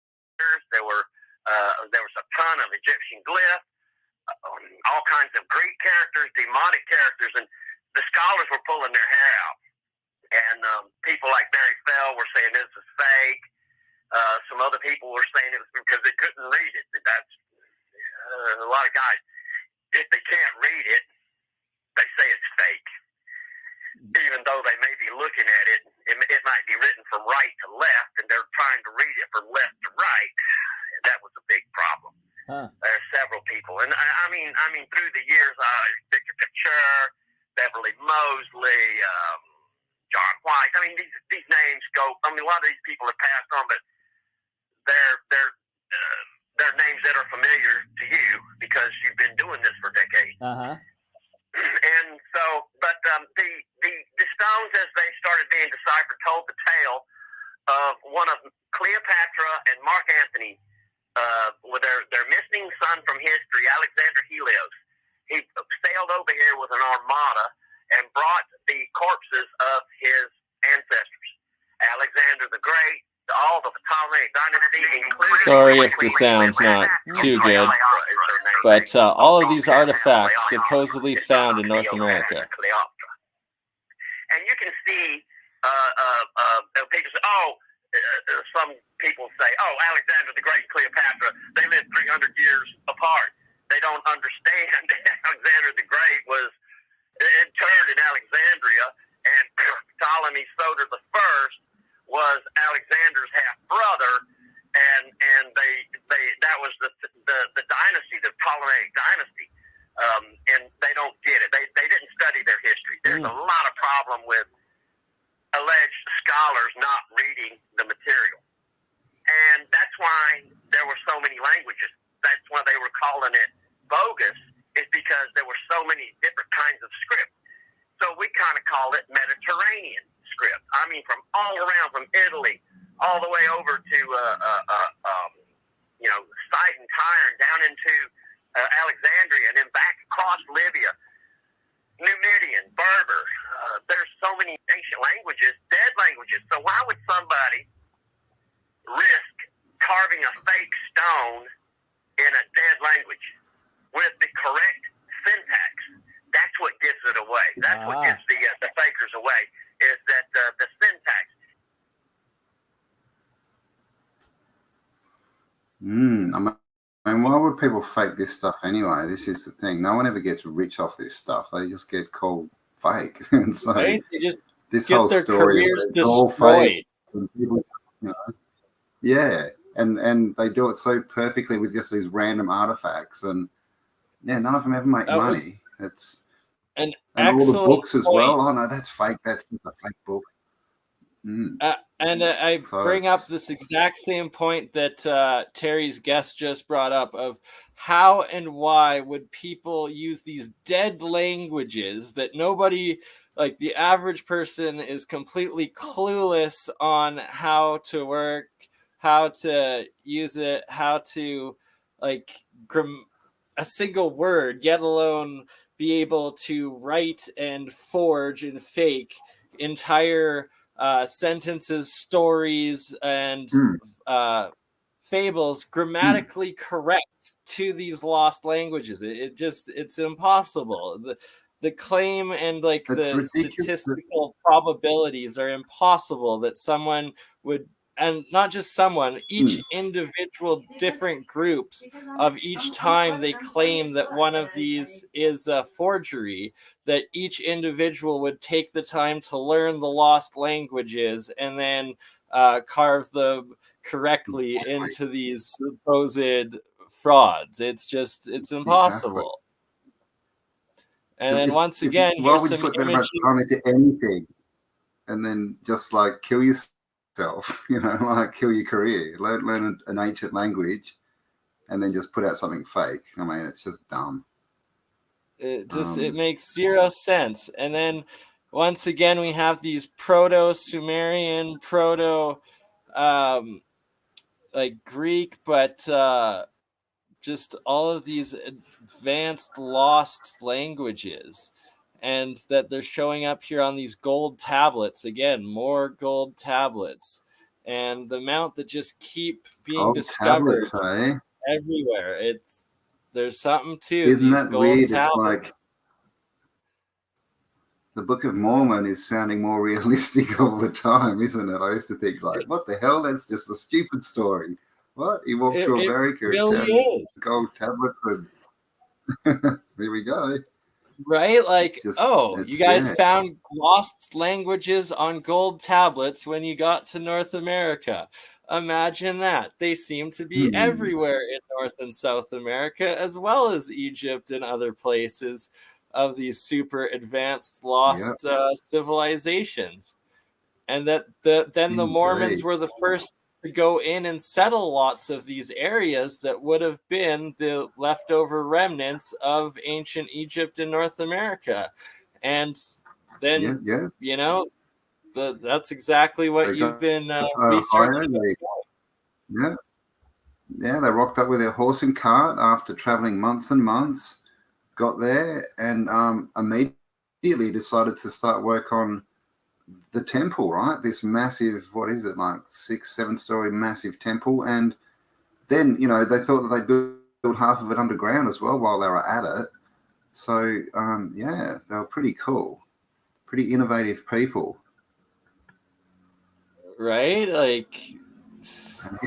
There was a ton of Egyptian glyphs, all kinds of Greek characters, demonic characters, and the scholars were pulling their hair out. And people like Barry Fell were saying this is fake. Some other people were saying it was because they couldn't read it. That's a lot of guys. If they can't read it, they say it's fake. Even though they may be looking at it, it might be written from right to left, and they're trying to read it from left to right. That was a big problem. Huh. There are several people, and I mean, through the years, Victor Couture, Beverly Mosley, John White. I mean, these names go. I mean, a lot of these people have passed on, but they're names that are familiar to you because you've been doing this for decades. And so, but the stones, as they started being deciphered, told the tale of one of Cleopatra and Mark Antony, with their missing son from history, Alexander Helios. He sailed over here with an armada and brought the corpses of his ancestors, Alexander the Great, all the Ptolemaic dynasty, including. Sorry if the sound's not too good, but all of these artifacts supposedly found in North America. And you can see people say, some people say, Alexander the Great and Cleopatra, they lived 300 years apart. They don't understand Alexander the Great was interred in Alexandria, and Ptolemy Soter the First was Alexander's half brother, and that was the dynasty, the Ptolemaic dynasty, and they don't get it. They didn't study their history. There's a lot of problem with alleged scholars not reading the material, and that's why there were so many languages. That's why they were calling it bogus, is because there were so many different kinds of script. So we kind of call it Mediterranean script. I mean, from all around, from Italy all the way over to Sidon, Tyre, down into Alexandria, and then back across Libya, Numidian, Berber. There's so many ancient languages, dead languages. So why would somebody risk carving a fake stone in a dead language with the correct syntax? That's what gives it away. That's what gives the fakers away, is that the syntax. I mean, why would people fake this stuff anyway? This is the thing. No one ever gets rich off this stuff. They just get called fake. And so Right? They just this get whole their story careers is all fake. destroyed. And people, yeah, and they do it so perfectly with just these random artifacts, and none of them ever make money. It's an and all the books as point. well. Oh no, that's fake. That's just a fake book. I bring up this exact same point that Terry's guest just brought up of how and why would people use these dead languages that nobody, like the average person, is completely clueless on how to work, how to use it, how to like a single word, yet alone be able to write and forge and fake entire sentences, stories, and fables grammatically correct to these lost languages. It's impossible. The claim and the statistical probabilities are impossible that someone would and not just someone, each individual different groups of each time they claim that one of these is a forgery, that each individual would take the time to learn the lost languages and then carve them correctly into these supposed frauds. It's impossible. Exactly. And then once again, why here's would you some put that images. much time into anything and then just like kill yourself, like kill your career, learn an ancient language and then just put out something fake? I mean, it's just dumb. It makes zero sense. And then once again, we have these proto-Sumerian, like Greek, but just all of these advanced lost languages, and that they're showing up here on these gold tablets. Again, more gold tablets, and the amount that just keep being discovered tablets, eh? everywhere. There's something to Isn't these that gold weird? tablets. It's like the Book of Mormon is sounding more realistic all the time, isn't it? I used to think like, what the hell? That's just a stupid story. What? He walked through America and really found is. gold tablets, and there we go. Right? Like, you guys yeah. found lost languages on gold tablets when you got to North America. Imagine that. They seem to be everywhere in North and South America, as well as Egypt and other places of these super advanced lost civilizations. And that then the Mormons were the first to go in and settle lots of these areas that would have been the leftover remnants of ancient Egypt and North America. And then, that's exactly what you've been researching. They rocked up with their horse and cart after traveling months and months, got there, and immediately decided to start work on the temple, right? This massive, what is it, like 6-7 story massive temple. And then, they thought that they'd build half of it underground as well while they were at it. So, they were pretty cool, pretty innovative people. Right? Like,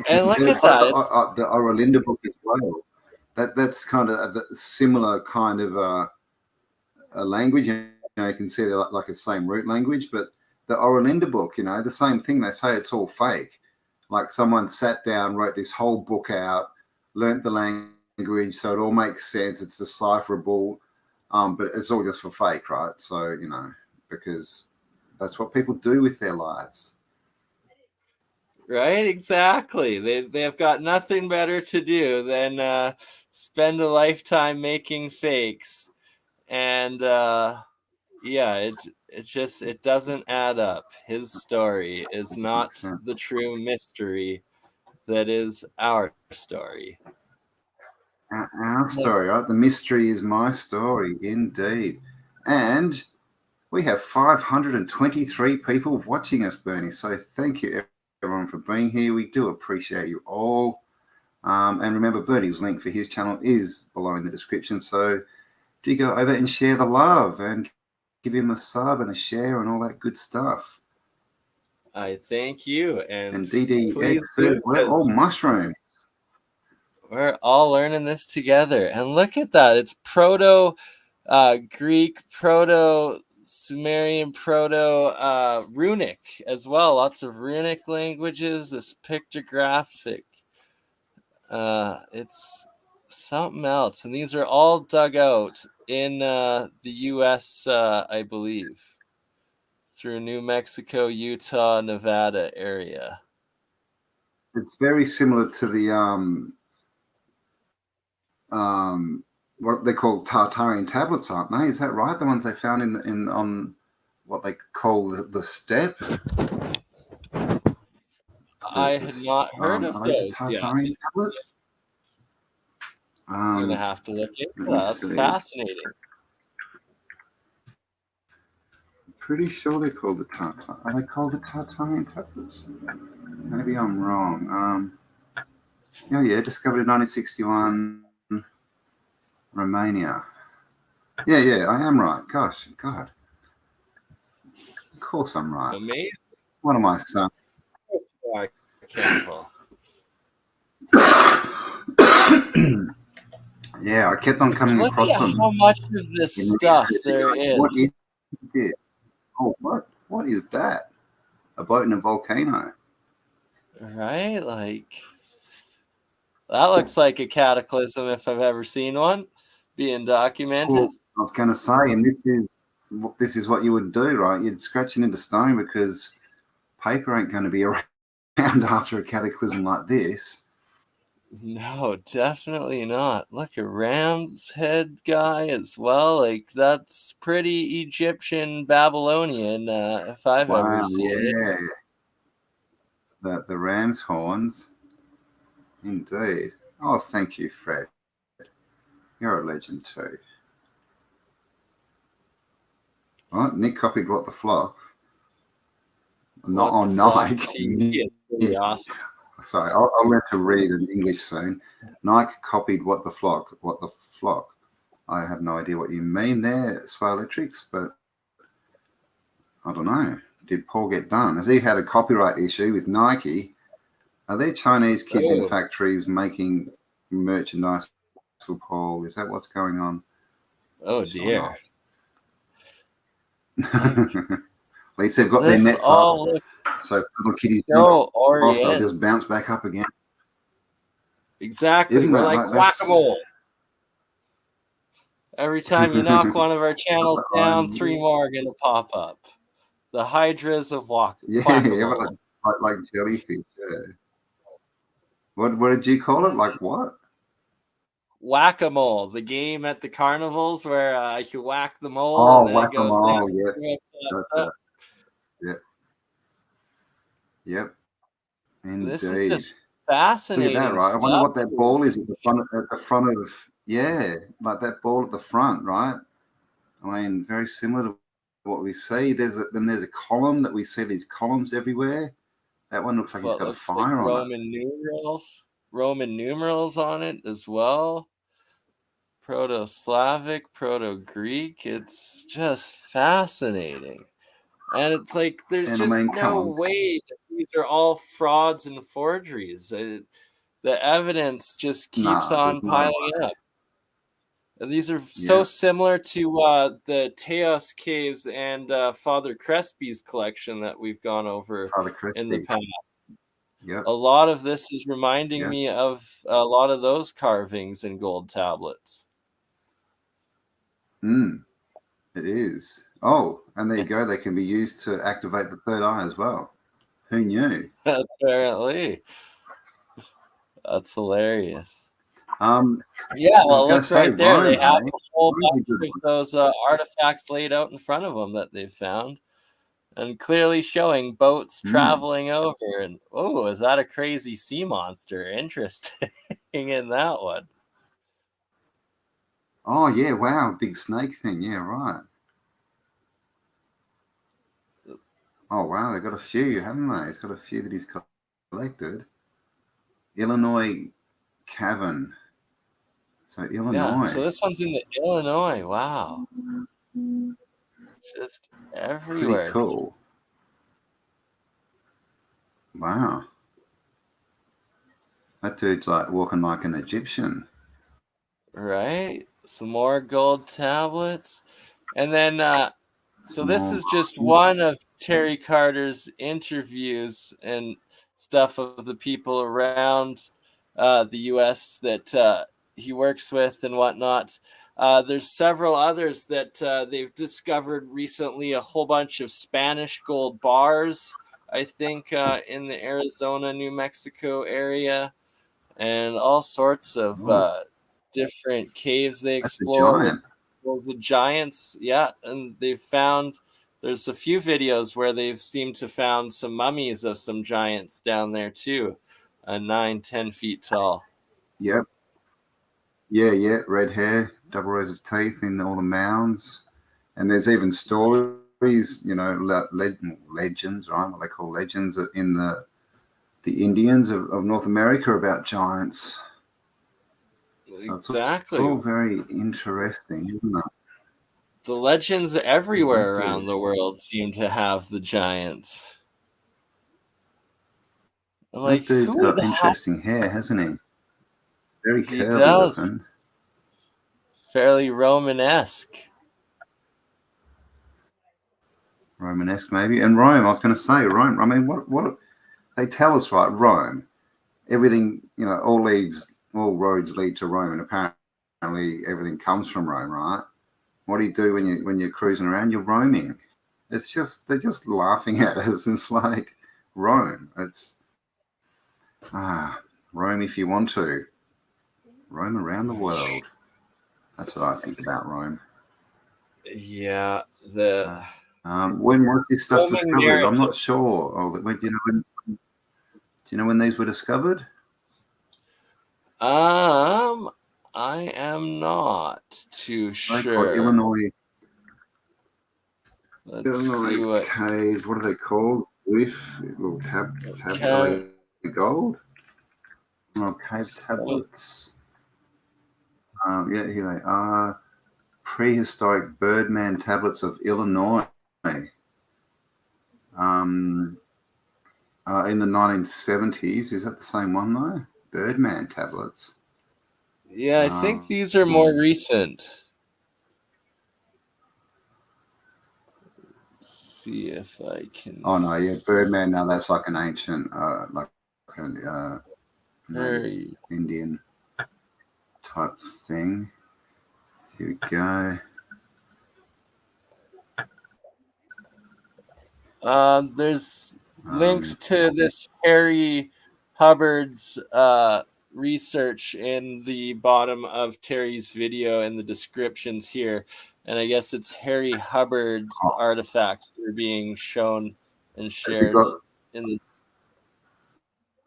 and look at that. The Oralinda book as well. That's kind of a similar kind of a language. You can see they're like a same root language, but the Oralinda book, the same thing. They say it's all fake. Like someone sat down, wrote this whole book out, learnt the language, so it all makes sense. It's decipherable, but it's all just for fake, right? So, because that's what people do with their lives. Right, exactly. They have got nothing better to do than spend a lifetime making fakes, and it doesn't add up. His story is not the true mystery that is our story. Our story, right? The mystery is my story, indeed. And we have 523 people watching us, Bernie. So thank you, everyone, for being here. We do appreciate you all. And remember, Bernie's link for his channel is below in the description. So do go over and share the love and give him a sub and a share and all that good stuff. I thank you. And DDX said we're all mushrooms. We're all learning this together. And look at that. It's Proto-Greek, Proto-Sumerian, Proto-Runic as well. Lots of runic languages, this pictographic. It's something else. And these are all dug out in the U.S., I believe, through New Mexico, Utah, Nevada area. It's very similar to the what they call Tartarian tablets, aren't they? Is that right? The ones they found on what they call the steppe. I had not heard of those. Tartarian tablets. I'm gonna have to look into that. That's fascinating. Pretty sure they're called the Are they called the Tartarian tablets? Maybe I'm wrong. Discovered in 1961, Romania. Yeah, I am right. Gosh, God. Of course I'm right. Amazing. What am I saying? Cannibal. Yeah, I kept on coming Look across at them. how much of this in stuff research. there Like, is. what is it? Oh, what is that? A boat in a volcano. Right? Like, that looks like a cataclysm if I've ever seen one being documented. Well, I was going to say, and this is what you would do, right? You'd scratch it into stone because paper ain't going to be around after a cataclysm like this. No, definitely not. Look, a ram's head guy as well. Like, that's pretty Egyptian, Babylonian, if I've ever seen it. The ram's horns. Indeed. Oh, thank you, Fred. You're a legend too. Right, Nick copied What the Flock. Not on Nike. It's pretty awesome. Sorry, I'll learn to read in English soon. Nike copied What the Flock. What the Flock. I have no idea what you mean there, Swaletrix, but I don't know. Did Paul get done? Has he had a copyright issue with Nike? Are there Chinese kids in factories making merchandise for Paul? Is that what's going on? Oh, dear. At least they've got their nets up. So little kitties they'll just bounce back up again. Exactly. We're like whack-a-mole. Every time you knock one of our channels down, 3 more are going to pop up. The hydras of whack-a-mole. Like jellyfish. Yeah. What did you call it? Like what? Whack-a-mole, the game at the carnivals where you whack the mole. Oh, and whack-a-mole, yeah. Yep. Indeed. This is just fascinating. Look at that, right? I wonder what that ball is at the front of, yeah, like that ball at the front, right? I mean, very similar to what we see. Then there's a column that we see these columns everywhere. That one looks like he's got a fire on it. Roman numerals on it as well. Proto-Slavic, Proto-Greek. It's just fascinating. And it's like there's no way that these are all frauds and forgeries. The evidence just keeps on piling up. And these are so similar to the Teos Caves and Father Crespi's collection that we've gone over in the past. Yep. A lot of this is reminding me of a lot of those carvings and gold tablets. It is. Oh, and there you go. They can be used to activate the third eye as well. Who knew? Apparently. That's hilarious. Yeah, well, look right there. Rome, they have a whole bunch of those artifacts laid out in front of them that they've found. And clearly showing boats traveling over. And, oh, is that a crazy sea monster? Interesting in that one. Oh, yeah. Wow. Big snake thing. Yeah, right. Oh, wow. They've got a few, haven't they? He's got a few that he's collected. Illinois Cavern. So, Illinois. Yeah, so this one's in the Illinois. Wow. Just everywhere. Pretty cool. Wow. That dude's like walking like an Egyptian. Right? Some more gold tablets. And then, so this is just one of Terry Carter's interviews and stuff of the people around the U.S. that he works with and whatnot. There's several others that they've discovered recently, a whole bunch of Spanish gold bars, I think, in the Arizona, New Mexico area, and all sorts of different caves they explore. The giants, yeah, and they've found, there's a few videos where they've seemed to found some mummies of some giants down there too, 9-10 feet tall. Yep. Yeah, red hair, double rows of teeth in all the mounds. And there's even stories, you know, legends, right? What they call legends in the Indians of North America about giants. So exactly. It's all very interesting, isn't it? The legends everywhere around the world seem to have the giants. Like, that dude's who got the hell? interesting hair, hasn't he? Very He curly does. looking. Fairly Romanesque. Romanesque, maybe. And Rome, I was going to say, Rome. I mean, what they tell us, right? Rome, everything, all roads lead to Rome, and apparently everything comes from Rome, right? What do you do when you're cruising around? You're roaming. It's just they're just laughing at us. It's like Rome. It's Rome if you want to. Roam around the world. That's what I think about Rome. Yeah, when was this stuff Roman discovered? narrative. I'm not sure. Do you know when these were discovered? I am not too sure. Illinois. Let's Illinois see what caves. What are they called? Are they gold? Oh, cave tablets. Yeah, here they are. Prehistoric Birdman tablets of Illinois. In the 1970s. Is that the same one though? Birdman tablets. Yeah, I think these are more recent. Let's see if I can. Oh no, yeah, Birdman. No, that's like an ancient, Indian type thing. Here we go. There's links to this Harry Hubbard's research in the bottom of Terry's video in the descriptions here. And I guess it's Harry Hubbard's artifacts that are being shown and shared in the.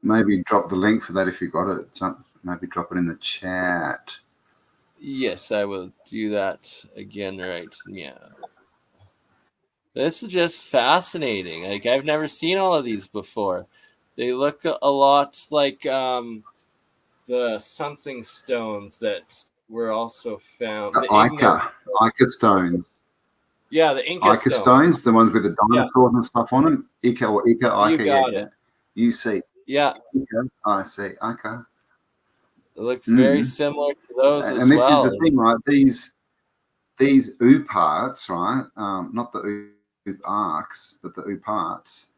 Maybe drop the link for that if you got it. Maybe drop it in the chat. Yes, I will do that again right now. This is just fascinating. Like, I've never seen all of these before. They look a lot like the something stones that were also found. The Ica stones. Yeah, the Inca stones, the ones with the dinosaurs and stuff on them. Ica or Ica. You got it. You see. Yeah. Ica, I see. Ica. They look very similar to those as well. And this is the thing, right? These ooparts, right? Not the oop arcs, but the ooparts.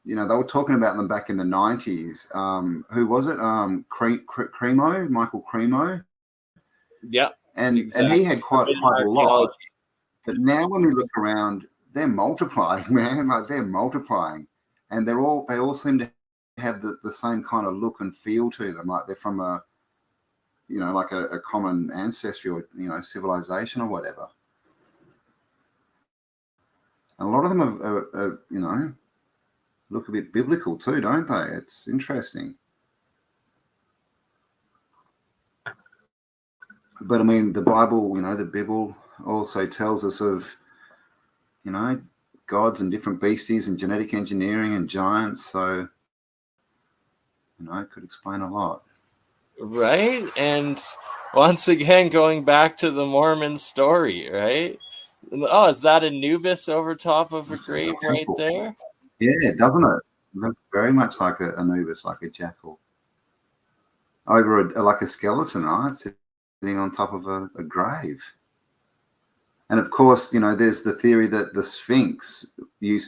They were talking about them back in the 90s. Who was it? Cremo, Michael Cremo. Yeah. And he had quite a lot. But now when we look around, they're multiplying, man. Like, they're multiplying. And they all seem to have the same kind of look and feel to them. Like they're from a common ancestry or, civilization or whatever. And a lot of them are look a bit biblical too, don't they? It's interesting. But I mean, the Bible, the Bible also tells us of, gods and different beasties and genetic engineering and giants. So, it could explain a lot. Right. And once again, going back to the Mormon story, right? Oh, is that Anubis over top of a grave right there? Yeah, doesn't it? It looks very much like an Anubis, like a jackal. Over like a skeleton, right? Sitting on top of a grave. And of course, there's the theory that the Sphinx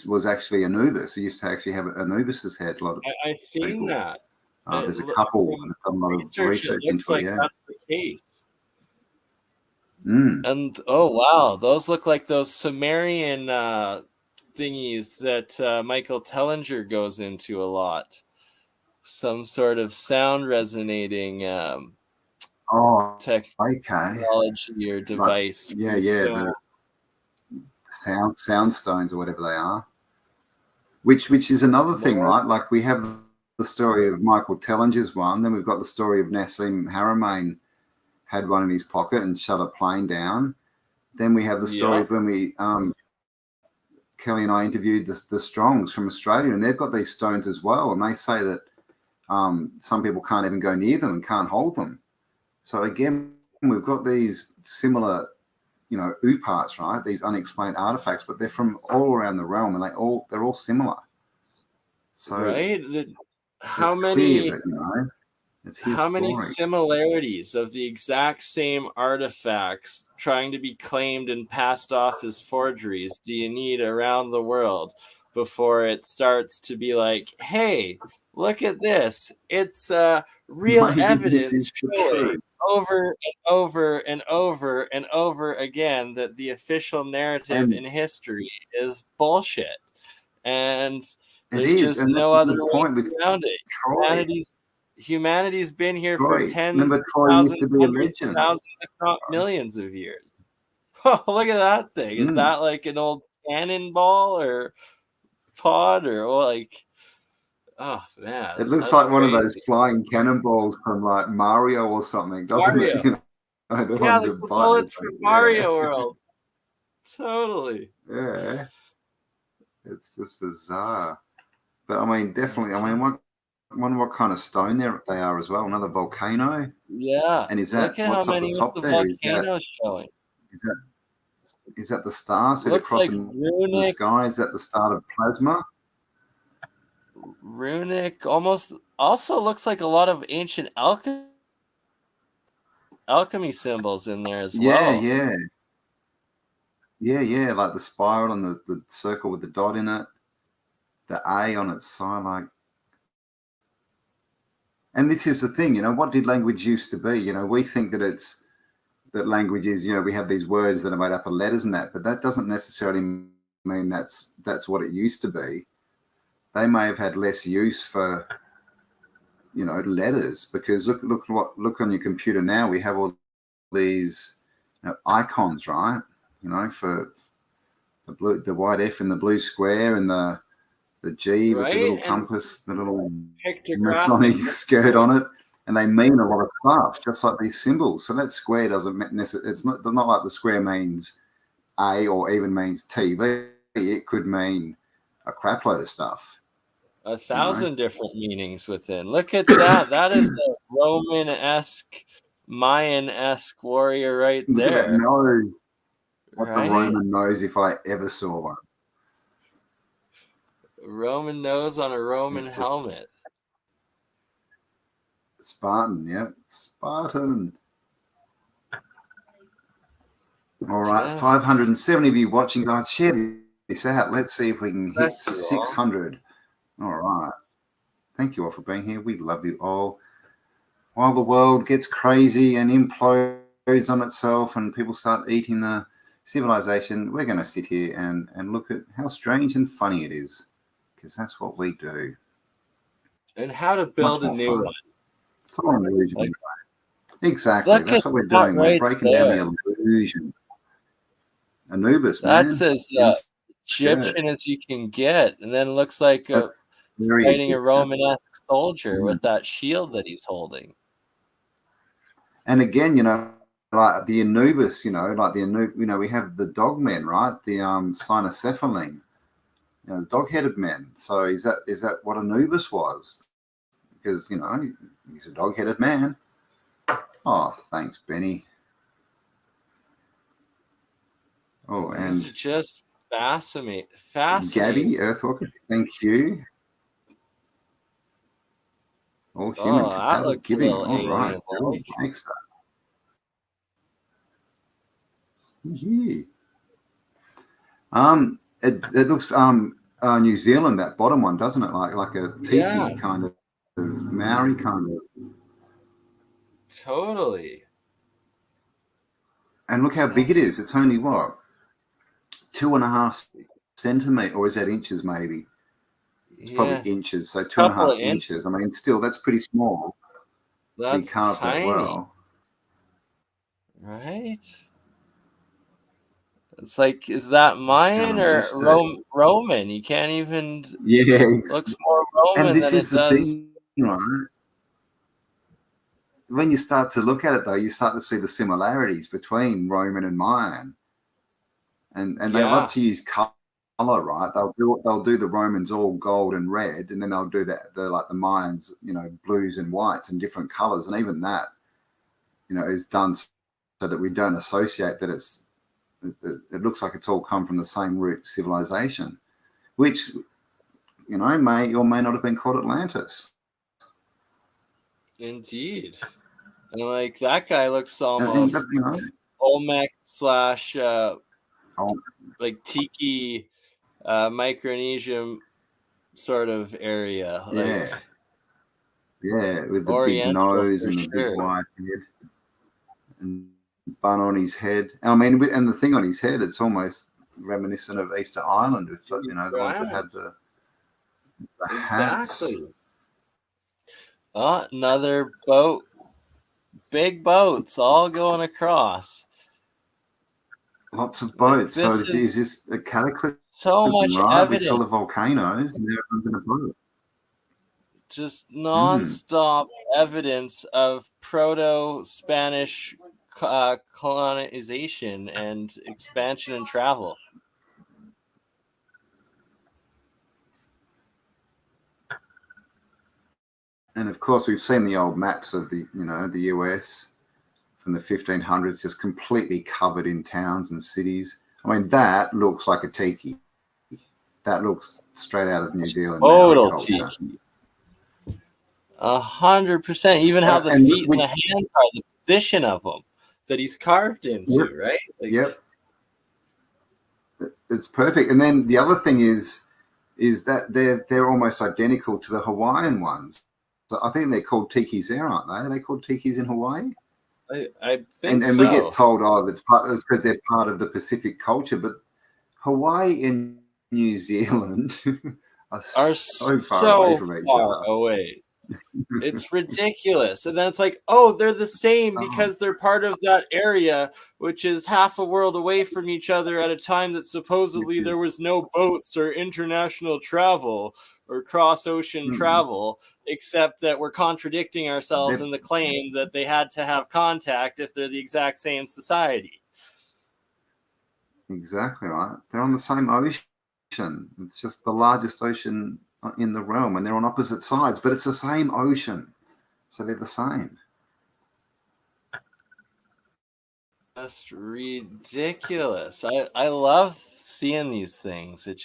was actually Anubis. It used to actually have Anubis's head. I've seen people. That. There's a couple. Done a lot of research looks like that's the case. Mm. And oh wow, those look like those Sumerian thingies that Michael Tellinger goes into a lot. Some sort of sound resonating technology or device. The sound stones or whatever they are. Which is another thing, right? Like we have the story of Michael Tellinger's one, then we've got the story of Nassim Haramein had one in his pocket and shut a plane down. Then we have the story of when we Kelly and I interviewed the Strongs from Australia, and they've got these stones as well, and they say that some people can't even go near them and can't hold them. So again, we've got these similar, ooparts, right? These unexplained artifacts, but they're from all around the realm, and they're all similar. So right? How it's many clear that, you know, it's his how many story. similarities of the exact same artifacts trying to be claimed and passed off as forgeries do you need around the world before it starts to be like, hey, look at this, it's real Maybe this evidence is the showing truth. over and over and over and over again that the official narrative And in history is bullshit, and it there's is, just and that's no a other good way point with around it. Troy. Humanity's been here for Troy. tens Remember, of Troy used thousands, to be a hundreds of legend. thousands, if not millions of years. Oh, look at that thing. Is that like an old cannonball or pod or like, oh man, It looks that's like one of crazy. those flying cannonballs from like Mario or something, doesn't Mario. it? You know, the Yeah, ones like that the bite. bullets It's from like, Mario World. Totally. yeah, it's just bizarre. But I mean, definitely. I mean, wonder what kind of stone they are as well. Another volcano. Yeah. And is Look that at how what's up the many of top the there? volcanoes showing. Is that the star set Looks across like in the runic, sky? Is that the start of plasma? almost also looks like a lot of ancient alchemy symbols in there as Yeah, well. yeah. Like the spiral and the circle with the dot in it, the A on its side, like. And this is the thing, you know, what did language used to be? You know, we think that language is, you know, we have these words that are made up of letters and that, but that doesn't necessarily mean that's what it used to be. They may have had less use for, you know, letters, because look on your computer now. We have all these, you know, icons, right? You know, for the white F and the blue square and the G with the little compass, the little Masonic skirt on it, and they mean a lot of stuff, just like these symbols. So that square doesn't necessarily, it's not like the square means A or even means TV. It could mean a crap load of stuff. 1,000 different meanings within. Look at that. That is a Roman-esque, Mayan-esque warrior right there. Look at that nose. That's right? a Roman nose if I ever saw one. Roman nose on a Roman helmet. Spartan, yep. Spartan. All right, 570 of you watching, guys. Share this out. Let's see if we can hit 600. All right. Thank you all for being here. We love you all. While the world gets crazy and implodes on itself and people start eating the civilization, we're going to sit here and look at how strange and funny it is, because that's what we do. And how to build a new one. It's all an illusion. Like, exactly. That's what we're doing. We're breaking down the illusion. Anubis, man. That's as Egyptian as you can get. And then it looks like fighting a Romanesque soldier with that shield that he's holding. And again, you know, like the Anubis, you know, like you know, we have the dog men, right? The cynocephaline, you know, the dog-headed men. So is that what Anubis was? Because, you know, he's a dog-headed man. Oh, thanks, Benny. Oh, and these are just fascinating. Gabby, Earthwalker, thank you. All human compatible giving. All right, cool. Next up. Yeah. It looks New Zealand, that bottom one, doesn't it? Like a tiki kind of Maori kind of. Totally. And look how big it is. It's only what? 2.5 centimeters, or is that inches maybe? It's probably inches. So 2.5 inches. I mean, still, that's pretty small. That's to be carved that well. Right? It's like, is that Mayan or Roman? You can't even. Yeah, looks more Roman and this than is it the does. thing, right? When you start to look at it, though, you start to see the similarities between Roman and Mayan, and they love to use color, right? They'll do the Romans all gold and red, and then they'll do the Mayans, you know, blues and whites and different colors, and even that, you know, is done so that we don't associate that it looks like it's all come from the same root civilization, which may or may not have been called Atlantis. Indeed. And like that guy looks And, almost Olmec slash like Tiki Micronesia sort of area. With the Oriental big nose for and the sure. big white head and bun on his head. I mean, and the thing on his head, it's almost reminiscent of Easter Island, with the ones that had the hats. Exactly. Oh, another boat. Big boats all going across. Lots of boats. Like, so is this a cataclysm? So much right? evidence. We saw the volcanoes and now everyone's in a boat. Just non-stop evidence of proto-Spanish colonization and expansion and travel. And of course, we've seen the old maps of the US from the 1500s, just completely covered in towns and cities. I mean, that looks like a tiki. That looks straight out of New Zealand. Total culture. tiki. 100%. Even how the feet and the hands are, the position of them that he's carved into, right? Yep. It's perfect. And then the other thing is that they're almost identical to the Hawaiian ones. So I think they're called tikis there, aren't they? Are they called tikis in Hawaii? I think and so. We get told, it's because they're part of the Pacific culture, but Hawaii and New Zealand are so far away from each other. It's ridiculous. And then it's like, they're the same because they're part of that area, which is half a world away from each other at a time that supposedly there was no boats or international travel or cross-ocean travel, except that we're contradicting ourselves in the claim that they had to have contact if they're the exact same society. Exactly right. They're on the same ocean. It's just the largest ocean in the realm, and they're on opposite sides, but it's the same ocean, so they're the same. Just ridiculous. I love seeing these things. It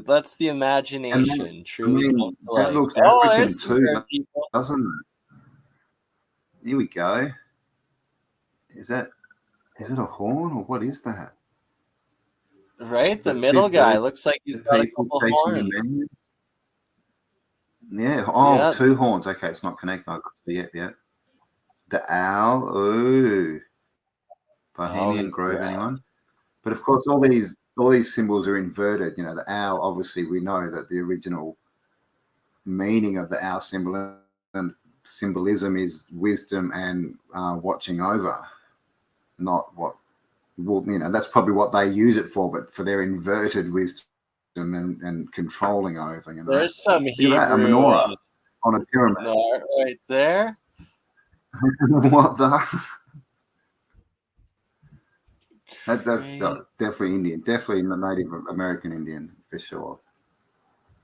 lets the imagination truly come to life. That looks African too, doesn't it? Here we go. Is it a horn, or what is that? Right, the middle guy looks like he's got a couple horns. Yeah. Two horns. Okay, it's not connected. Yep. The owl. Ooh. Bohemian Grove, anyone? But of course, all these symbols are inverted. The owl. Obviously, we know that the original meaning of the owl symbolism is wisdom and watching over, not what. Well, that's probably what they use it for, but for their inverted wisdom and controlling over. There's some Hebrew. Look at that, a menorah on a pyramid. Right there. What the? That's definitely Indian, definitely Native American Indian for sure.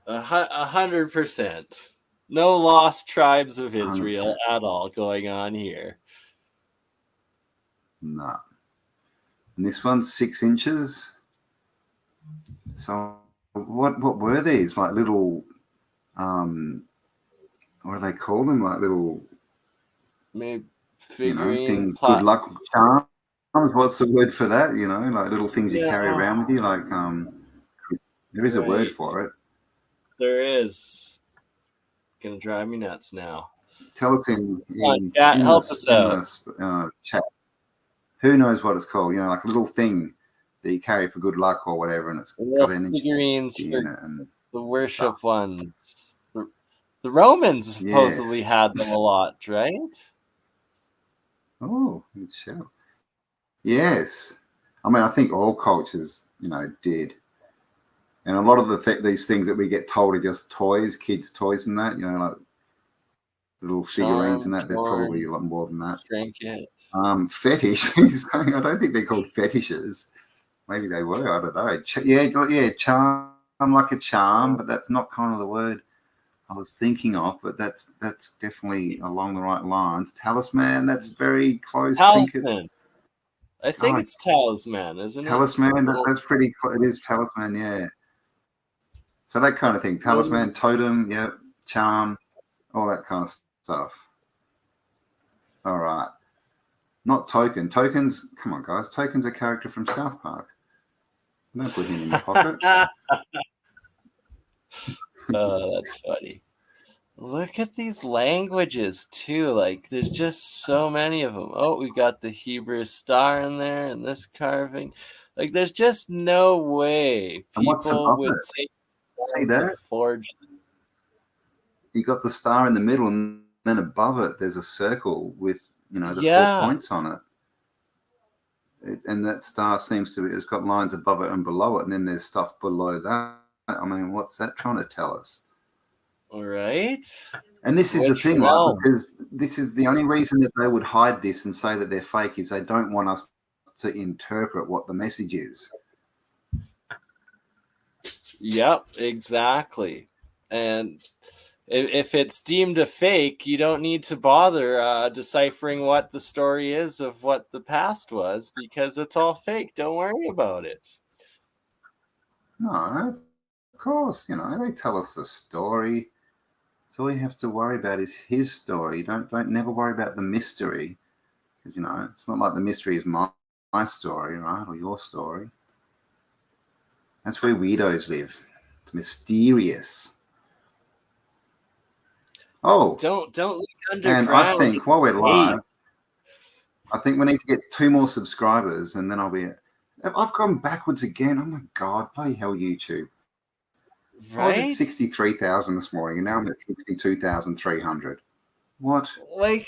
100%. No lost tribes of Israel 100%. At all going on here. No. And this one's 6 inches. So what were these? Like little what do they call them? Like little maybe figurine good luck charms. What's the word for that? Like little things you carry around with you. Like there is a word for it. There is. Gonna drive me nuts now. Tell us in help us out. Chat. Who knows what it's called? Like a little thing that you carry for good luck or whatever, and it's got energy figurines in it. And the worship ones. The Romans supposedly had them a lot, right? Oh, it's sure. Yes. I mean, I think all cultures, did. And a lot of these things that we get told are just toys, kids' toys and that, like little figurines and that, they're probably a lot more than that. Trinket. Fetish. I don't think they're called fetishes. Maybe they were. I don't know. Charm, like a charm, but that's not kind of the word I was thinking of. But that's definitely along the right lines. Talisman. That's very close. Talisman. I think it's Talisman, isn't it? Talisman. That's pretty close. It is Talisman. Yeah. So that kind of thing. Talisman, totem, yeah, charm, all that kind of stuff. All right. Not token. Tokens, come on, guys. Token's a character from South Park. Don't put him in your pocket. Oh, that's funny. Look at these languages too. Like, there's just so many of them. Oh, we got the Hebrew star in there and this carving. Like, there's just no way And what's people above would it? take See to that? forge. You got the star in the middle, and then above it, there's a circle with, the 4 points on it. And that star seems to be, it's got lines above it and below it, and then there's stuff below that. I mean, what's that trying to tell us? All right. And this is the Which thing, right? realm? Because this is the only reason that they would hide this and say that they're fake is they don't want us to interpret what the message is. Yep, exactly. And if it's deemed a fake, you don't need to bother deciphering what the story is of what the past was, because it's all fake. Don't worry about it. No, of course, they tell us the story. So all you have to worry about is his story. Don't never worry about the mystery, because it's not like the mystery is my story, right, or your story. That's where weirdos live. It's mysterious. Oh, don't look underground. and I think while we're live, I think we need to get 2 more subscribers, and then I'll be. I've gone backwards again. Oh my God! Bloody hell, YouTube! Right? I was at 63,000 this morning, and now I'm at 62,300. What? Like,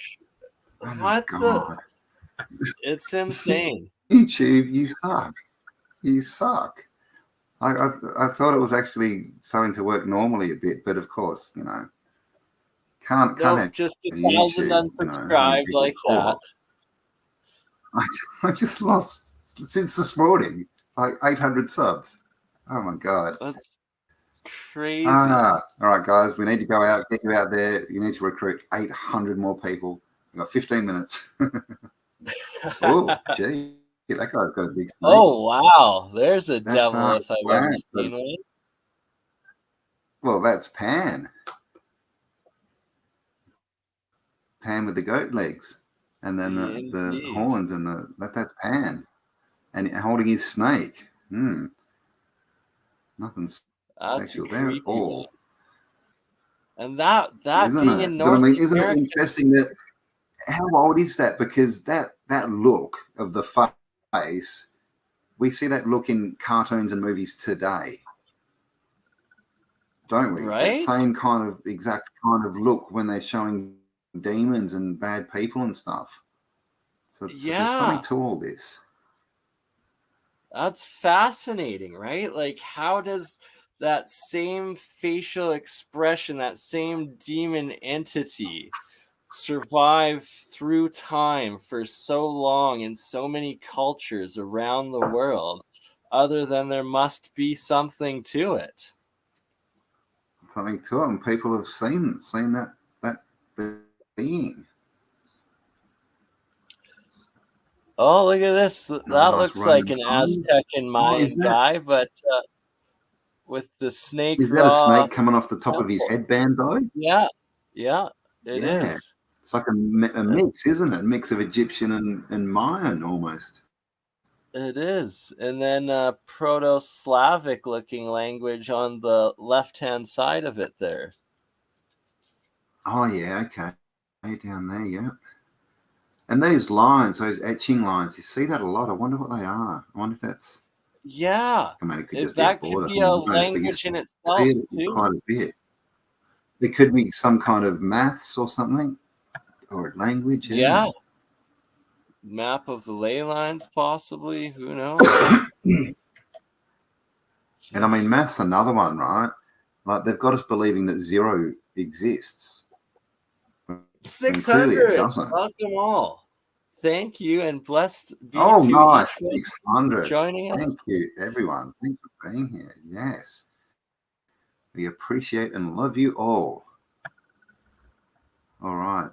Oh my what God! It's insane. YouTube, you suck. You suck. I thought it was actually starting to work normally a bit, but of course, can't have just YouTube, 1,000 unsubscribed like that. I just lost since this morning like 800 subs. Oh my God. That's crazy. All right, guys, we need to go out, get you out there. You need to recruit 800 more people. We've got 15 minutes. Oh, gee, that guy's got a big snake. Oh, wow. There's a That's, devil if I've ever seen one. Well, that's Pan. Pan with the goat legs. And then the horns and that's Pan. And holding his snake. Nothing's sexual there at all. And that isn't being it? in But North isn't America, it interesting that how old is that? Because that look of the face, we see that look in cartoons and movies today. Don't we? Right? That same exact kind of look when they're showing demons and bad people and stuff. So there's something to all this. That's fascinating, right? Like, how does that same facial expression, that same demon entity survive through time for so long in so many cultures around the world, other than there must be something to it? Something to it, and people have seen that being. Oh, look at this. That looks like an Aztec and Mayan guy, but with the snake. Is that a snake coming off the top of his headband, though? Yeah, it is. It's like a mix, isn't it? A mix of Egyptian and Mayan almost. It is. And then Proto-Slavic looking language on the left-hand side of it there. Oh, yeah, okay. Down there, yeah. And those lines, those etching lines, you see that a lot. I wonder what they are. I wonder if that's... Yeah. I mean, it could just that be a border. could be a language in itself, too. Quite a bit. It could be some kind of maths or something. Or a language. Yeah. Map of the ley lines, possibly. Who knows? And I mean, math's another one, right? Like, they've got us believing that 0 exists. 600. Doesn't. Welcome all. Thank you, and blessed be to nice. 600. Joining us. Thank you, everyone. Thanks for being here. Yes. We appreciate and love you all. All right.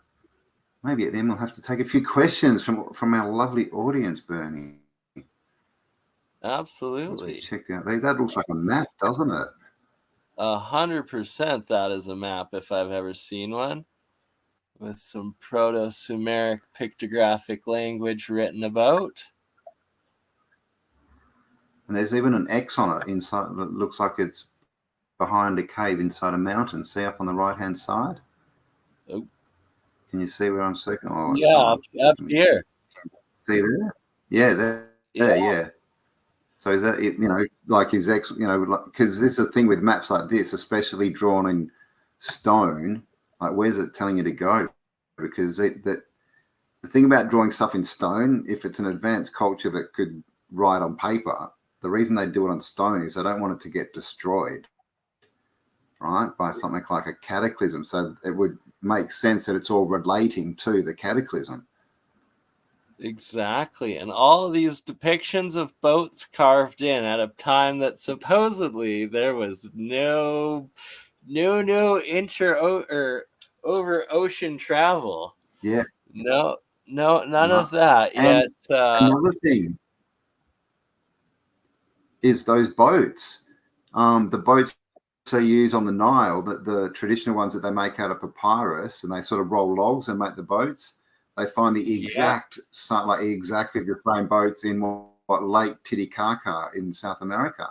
Maybe at the end we'll have to take a few questions from our lovely audience, Bernie. Absolutely. Check out. That looks like a map, doesn't it? 100% that is a map if I've ever seen one, with some Proto-Sumeric pictographic language written about. And there's even an X on it inside. It looks like it's behind a cave inside a mountain. See up on the right-hand side? Oh. Can you see where I'm speaking? Oh, yeah, up here. See there? Yeah, there. Yeah. So is that it? You know, like his X. You know, because there's a thing with maps like this, especially drawn in stone. Like, where's it telling you to go? Because the thing about drawing stuff in stone, if it's an advanced culture that could write on paper, the reason they do it on stone is they don't want it to get destroyed, right, by something like a cataclysm. So it would make sense that it's all relating to the cataclysm. Exactly. And all of these depictions of boats carved in at a time that supposedly there was no over ocean travel. Yeah. None of that. And yet another thing is those boats. The boats they use on the Nile, that the traditional ones that they make out of papyrus, and they sort of roll logs and make the boats. They find the exact, like exactly the same boats in what Lake Titicaca in South America.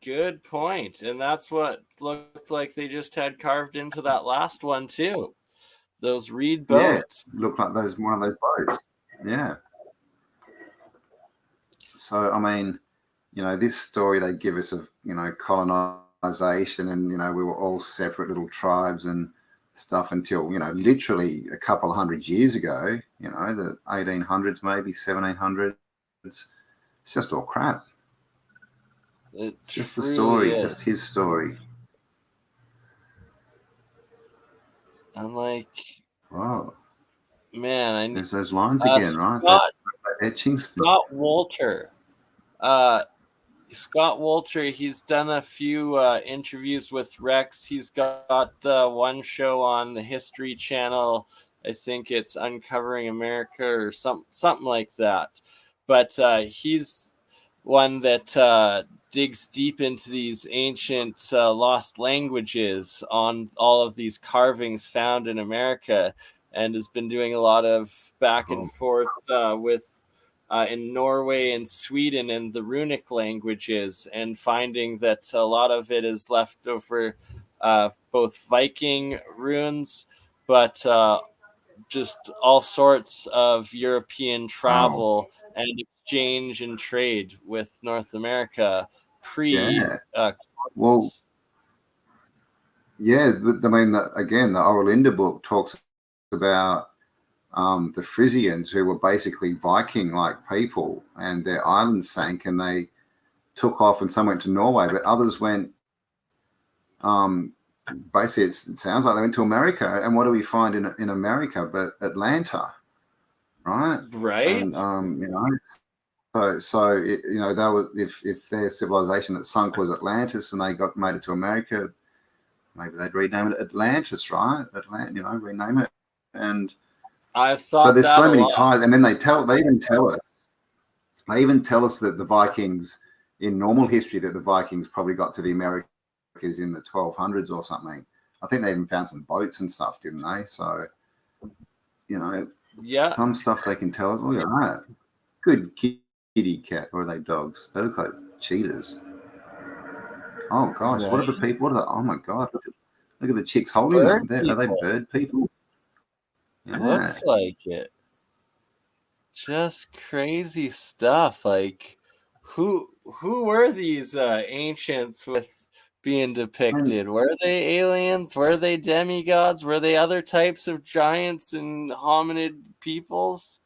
Good point. And that's what looked like they just had carved into that last one too. Those reed boats. Yeah, look like one of those boats. Yeah. So, I mean, you know, this story they give us of, you know, colonization and, you know, we were all separate little tribes and stuff until, you know, literally a couple of hundred years ago, you know, the 1800s, maybe 1700s. It's just all crap. It's just the story, just his story. I'm like, wow, man, there's those lines again, right? Etching Scott Wolter. Scott Wolter, he's done a few interviews with Rex. He's got one show on the History Channel. I think it's Uncovering America or something like that. But he's one that digs deep into these ancient lost languages on all of these carvings found in America, and has been doing a lot of back and forth with in Norway and Sweden and the runic languages, and finding that a lot of it is left over both Viking runes, but just all sorts of European travel and exchange and trade with North America well, yeah, but I mean, again, the Orlinda book talks about the Frisians, who were basically Viking-like people, and their islands sank and they took off, and some went to Norway, but others went, basically it sounds like they went to America. And what do we find in America but Atlanta, right? Right. And, you know, so it, you know, that was, if their civilization that sunk was Atlantis and they made it to America, maybe they'd rename it Atlantis, right? You know, rename it. And I've thought so there's that so many lot. ties, and then they even tell us that the Vikings, in normal history, that the Vikings probably got to the Americas in the 1200s or something. I think they even found some boats and stuff, didn't they? So, you know, some stuff they can tell us. Look at that. Good kitty cat. Or are they dogs? They look like cheetahs. Oh gosh, right. What are the people? Oh my god, look at the chicks holding them. Are they bird people? Yeah. Looks like it. Just crazy stuff. Like, who were these ancients with being depicted? Were they aliens? Were they demigods? Were they other types of giants and hominid peoples?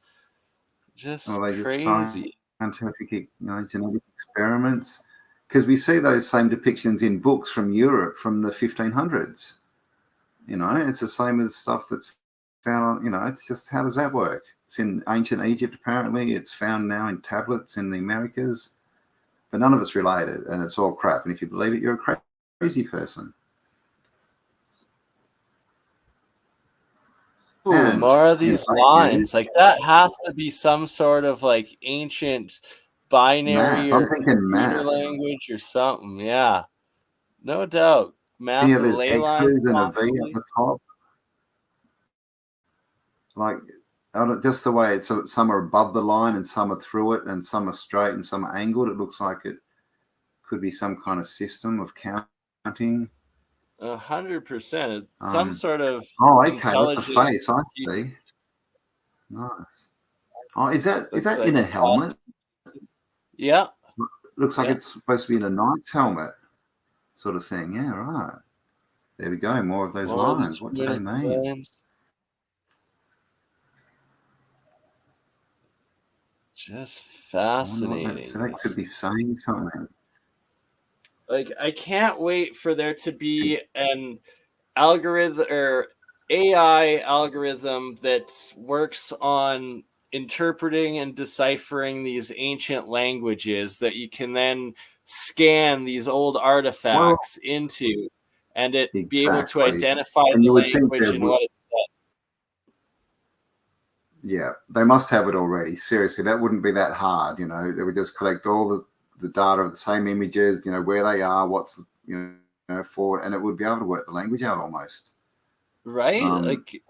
Just crazy. Scientific, you know, genetic experiments. Because we see those same depictions in books from Europe from the 1500s. You know, it's the same as stuff that's found on, you know, it's just, how does that work? It's in ancient Egypt, apparently. It's found now in tablets in the Americas. But none of it's related, and it's all crap. And if you believe it, you're a crazy person. Ooh, and more of these lines. Like, that has to be some sort of, like, ancient binary I'm thinking math language or something. Yeah. No doubt. Map See how of there's ley X's lines, and a V possibly. at the top? Like, just the way it's, some are above the line and some are through it and some are straight and some are angled. It looks like it could be some kind of system of counting. 100%. Some sort of Oh, okay, that's a intelligent face. I see. Nice. Oh, is that looks like in a helmet? Yeah. Looks like Yeah. it's supposed to be in a knight's helmet, sort of thing. Yeah, right. There we go. More of those More of lines. these What do they mean? lines. Just fascinating. So that could be saying something. Like, I can't wait for there to be an algorithm or AI algorithm that works on interpreting and deciphering these ancient languages that you can then scan these old artifacts into, and it be able to Exactly. identify And the you would think language and what it says. Yeah, they must have it already. Seriously, that wouldn't be that hard. They would just collect all the data of the same images, where they are, what's, for, and it would be able to work the language out almost. Right? Like,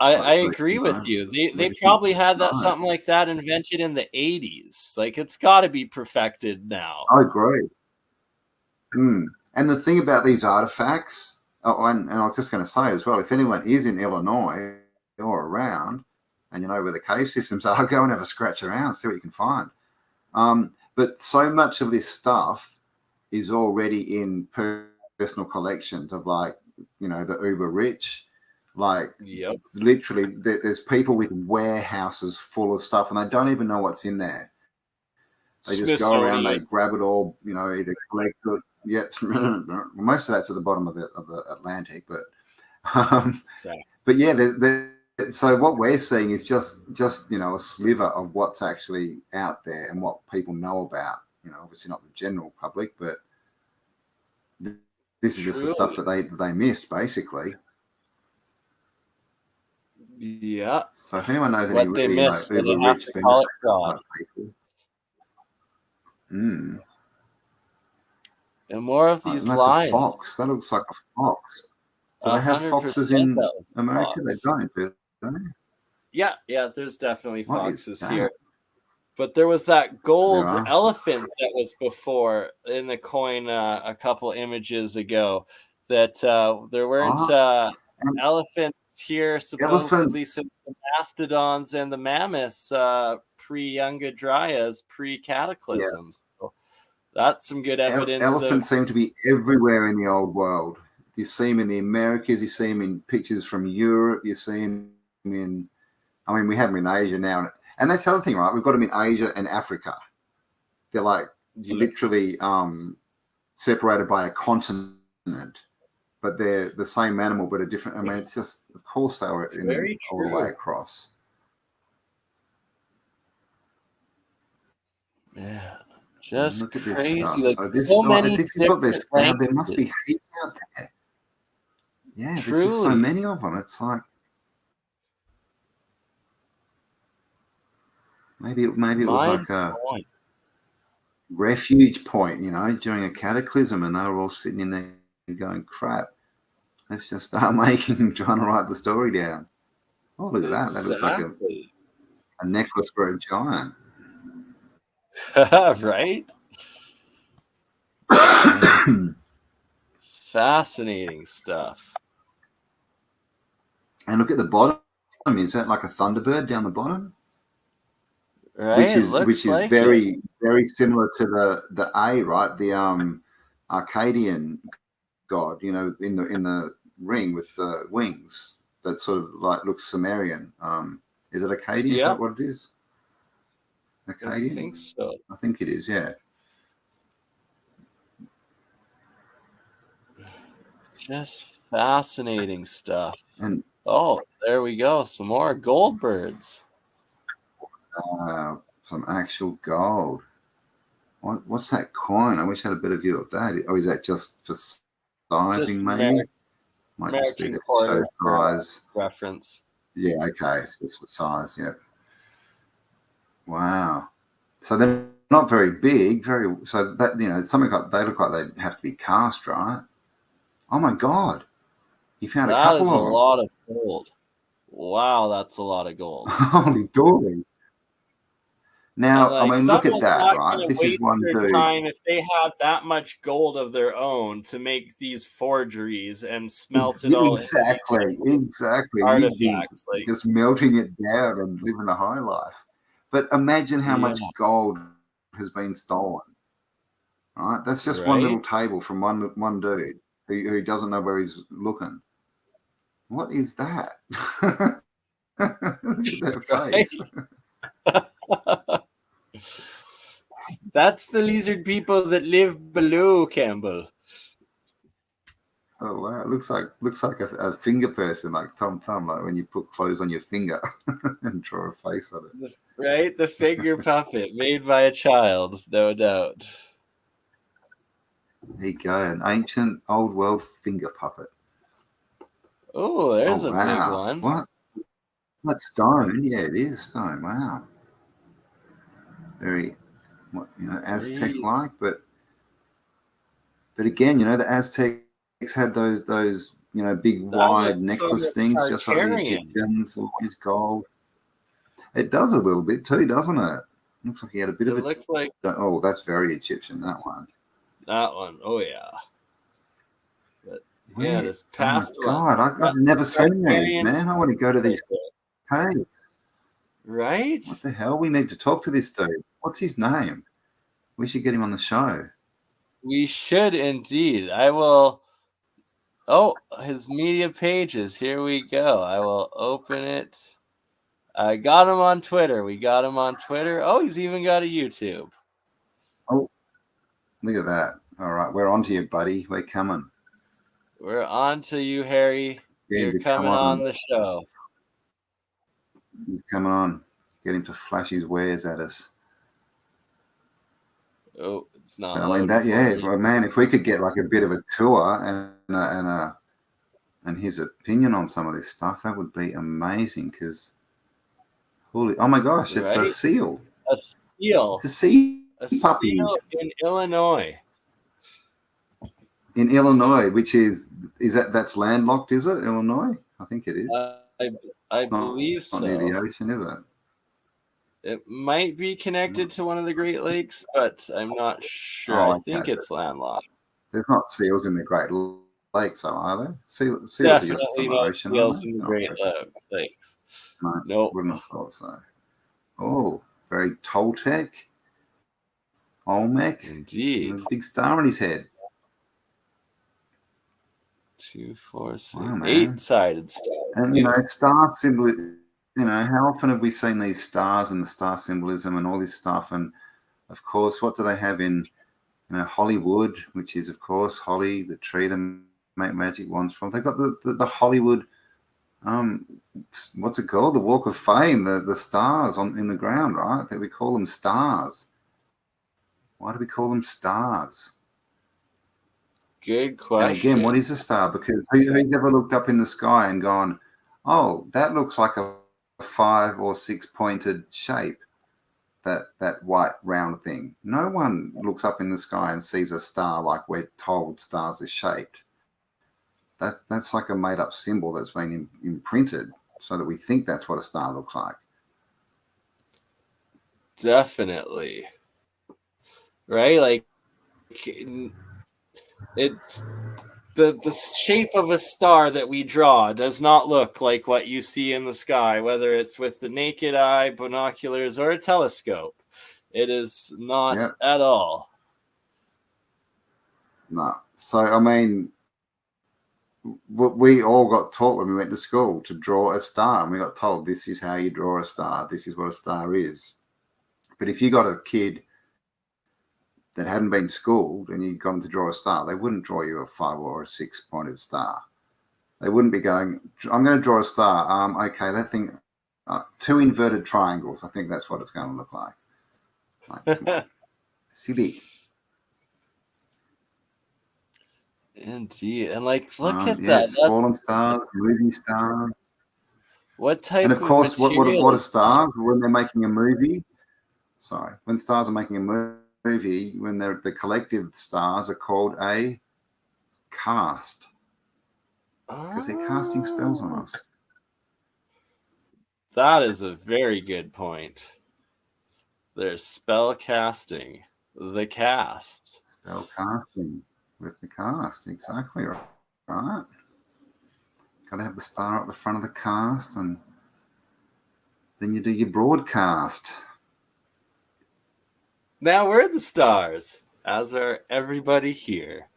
so I agree with you. They probably had that something like that invented in the 80s. Like, it's got to be perfected now. I agree. And the thing about these artifacts, and I was just going to say as well, if anyone is in Illinois or around, and you know where the cave systems are, go and have a scratch around, see what you can find. But so much of this stuff is already in personal collections of, like, the uber rich. Like, Yep. Literally, there's people with warehouses full of stuff, and they don't even know what's in there. They just go around, they grab it all, either collect it. Yep, most of that's at the bottom of the Atlantic, but yeah, so what we're seeing is just a sliver of what's actually out there and what people know about. Obviously not the general public, but this is just the stuff that they missed, basically. Yeah. So if anyone knows what any they really missed, so uber they have rich to call it benefactor fraud. people. And more of these and that's lines. A fox. That looks like a fox. Do they have foxes in America? They don't, do they? Yeah, there's definitely foxes here. But there was that gold elephant that was before in the coin a couple images ago that there weren't elephants here supposedly since the mastodons and the mammoths pre-Younger Dryas, pre-cataclysms. So that's some good evidence. Elephants seem to be everywhere in the old world. You see them in the Americas, you see them in pictures from Europe, you see them in, we have them in Asia now. And that's the other thing, right? We've got them in Asia and Africa. They're like literally separated by a continent, but they're the same animal, but a different. It's just, of course, they were all the way across. Yeah, just look at crazy. This stuff. Like, so this is what they've found. There must be heaps out there. Yeah, there's just so many of them. It's like maybe it was like a refuge point, during a cataclysm, and they were all sitting in there going, "Crap, let's just start trying to write the story down." Oh, look at that! That looks like a necklace for a giant. Right? Fascinating stuff. And look at the bottom. Is that like a thunderbird down the bottom? Right. Which is like very, very similar to the A, right? The Arcadian god, in the ring with the wings that sort of like looks Sumerian. Is it Akkadian? Is that what it is? Akkadian? I think so. I think it is, yeah. Just fascinating stuff. And there we go. Some more gold birds. Some actual gold. What's that coin? I wish I had a better view of that. Or is that just for sizing, maybe? Might just be the show size reference. Yeah, okay. It's just for size, yeah. Wow. So then not very big, so that something like they look like they have to be cast, right? Oh my God, you found a That couple is a of them. lot of gold. Wow, that's a lot of gold. Holy dooly! Now, And, I mean, look at someone's that, not right? gonna This is waste one their dude. time if they have that much gold of their own to make these forgeries and smelt it all Exactly. You'd be artifacts. Like, just melting it down and living a high life. But imagine how much gold has been stolen. Right? That's just one little table from one dude who doesn't know where he's looking. What is that? Look at that face. That's the lizard people that live below, Cambell. Oh wow! It looks like a finger person, like Tom Thumb, like when you put clothes on your finger and draw a face on it. Right, the figure puppet made by a child, no doubt. There you go, an ancient old world finger puppet. Oh, there's a big one. What? That's stone. Yeah, it is stone. Wow. Very, Aztec-like, but again, the Aztecs had those big wide necklace things, just like the Egyptians. Use gold. It does a little bit too, doesn't it? Looks like he had a bit of it. Looks like. Oh, that's very Egyptian. That one. That one. Oh yeah. But yeah, this past one. God, I've never seen these, man. I want to go to these caves. Right? What the hell? We need to talk to this dude. What's his name? We should get him on the show. We should indeed. I will. Oh, his media pages. Here we go. I will open it. I got him on Twitter. We got him on Twitter. Oh, he's even got a YouTube. Oh, look at that. All right, we're on to you, buddy. We're coming. We're on to you, Harry. You're coming on the show. He's coming on. Get him to flash his wares at us. Oh, it's not. I mean if we could get like a bit of a tour and his opinion on some of this stuff, that would be amazing. Because oh my gosh, it's a seal. A seal. It's a seal. A seal in Illinois. In Illinois, which that's landlocked, is it? Illinois? I think it is. I believe so. Not near the ocean, is it? It might be connected to one of the Great Lakes, but I'm not sure. I think it's landlocked. There's not seals in the Great Lakes, are there? Seals are just from the ocean. Seals in the Great Lakes. No, wouldn't have thought so. Oh, very Toltec. Olmec. Indeed. With a big star on his head. 2, 4, 6, 8-sided star. And star symbol. How often have we seen these stars and the star symbolism and all this stuff? And of course, what do they have in Hollywood, which is of course holly, the tree they make magic wands from? They got the Hollywood. What's it called? The Walk of Fame. The stars in the ground, right? That we call them stars. Why do we call them stars? Good question. And again, what is a star? Because who's ever looked up in the sky and gone, oh, that looks like a 5 or 6 pointed shape, that white round thing. No one looks up in the sky and sees a star like we're told stars are shaped. That's like a made up symbol that's been imprinted so that we think that's what a star looks like. Definitely. Right? Like the shape of a star that we draw does not look like what you see in the sky, whether it's with the naked eye, binoculars, or a telescope. It is not at all. No. So, I mean, we all got taught when we went to school to draw a star, and we got told this is how you draw a star. This is what a star is. But if you got a kid that hadn't been schooled and you'd got them to draw a star, they wouldn't draw you a 5 or a 6 pointed star. They wouldn't be going, I'm going to draw a star. Okay, that thing, 2 inverted triangles. I think that's what it's going to look like. Come on. Silly. Indeed. And look at yes, that. Fallen stars, movie stars. What type and of course, what are stars when they're making a movie? when stars are making a movie, when they're the collective stars are called a cast because they're casting spells on us. That is a very good point. There's spell casting, the cast. Spell casting with the cast, exactly right. Got to have the star at the front of the cast, and then you do your broadcast. Now we're the stars, as are everybody here.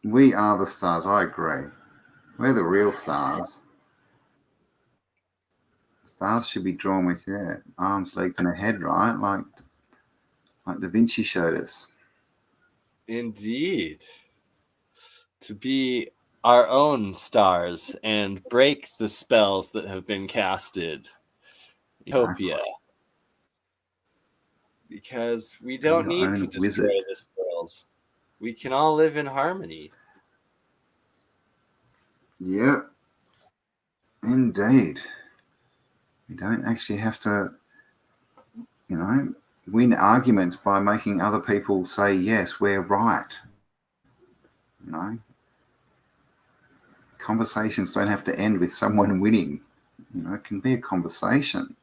We are the stars, I agree. We're the real stars. Stars should be drawn with arms, legs, and a head, right? Like Da Vinci showed us. Indeed. To be our own stars and break the spells that have been casted. Utopia. Because we don't need to destroy this world. We can all live in harmony. Yeah, indeed. We don't actually have to, win arguments by making other people say, yes, we're right. Conversations don't have to end with someone winning. It can be a conversation.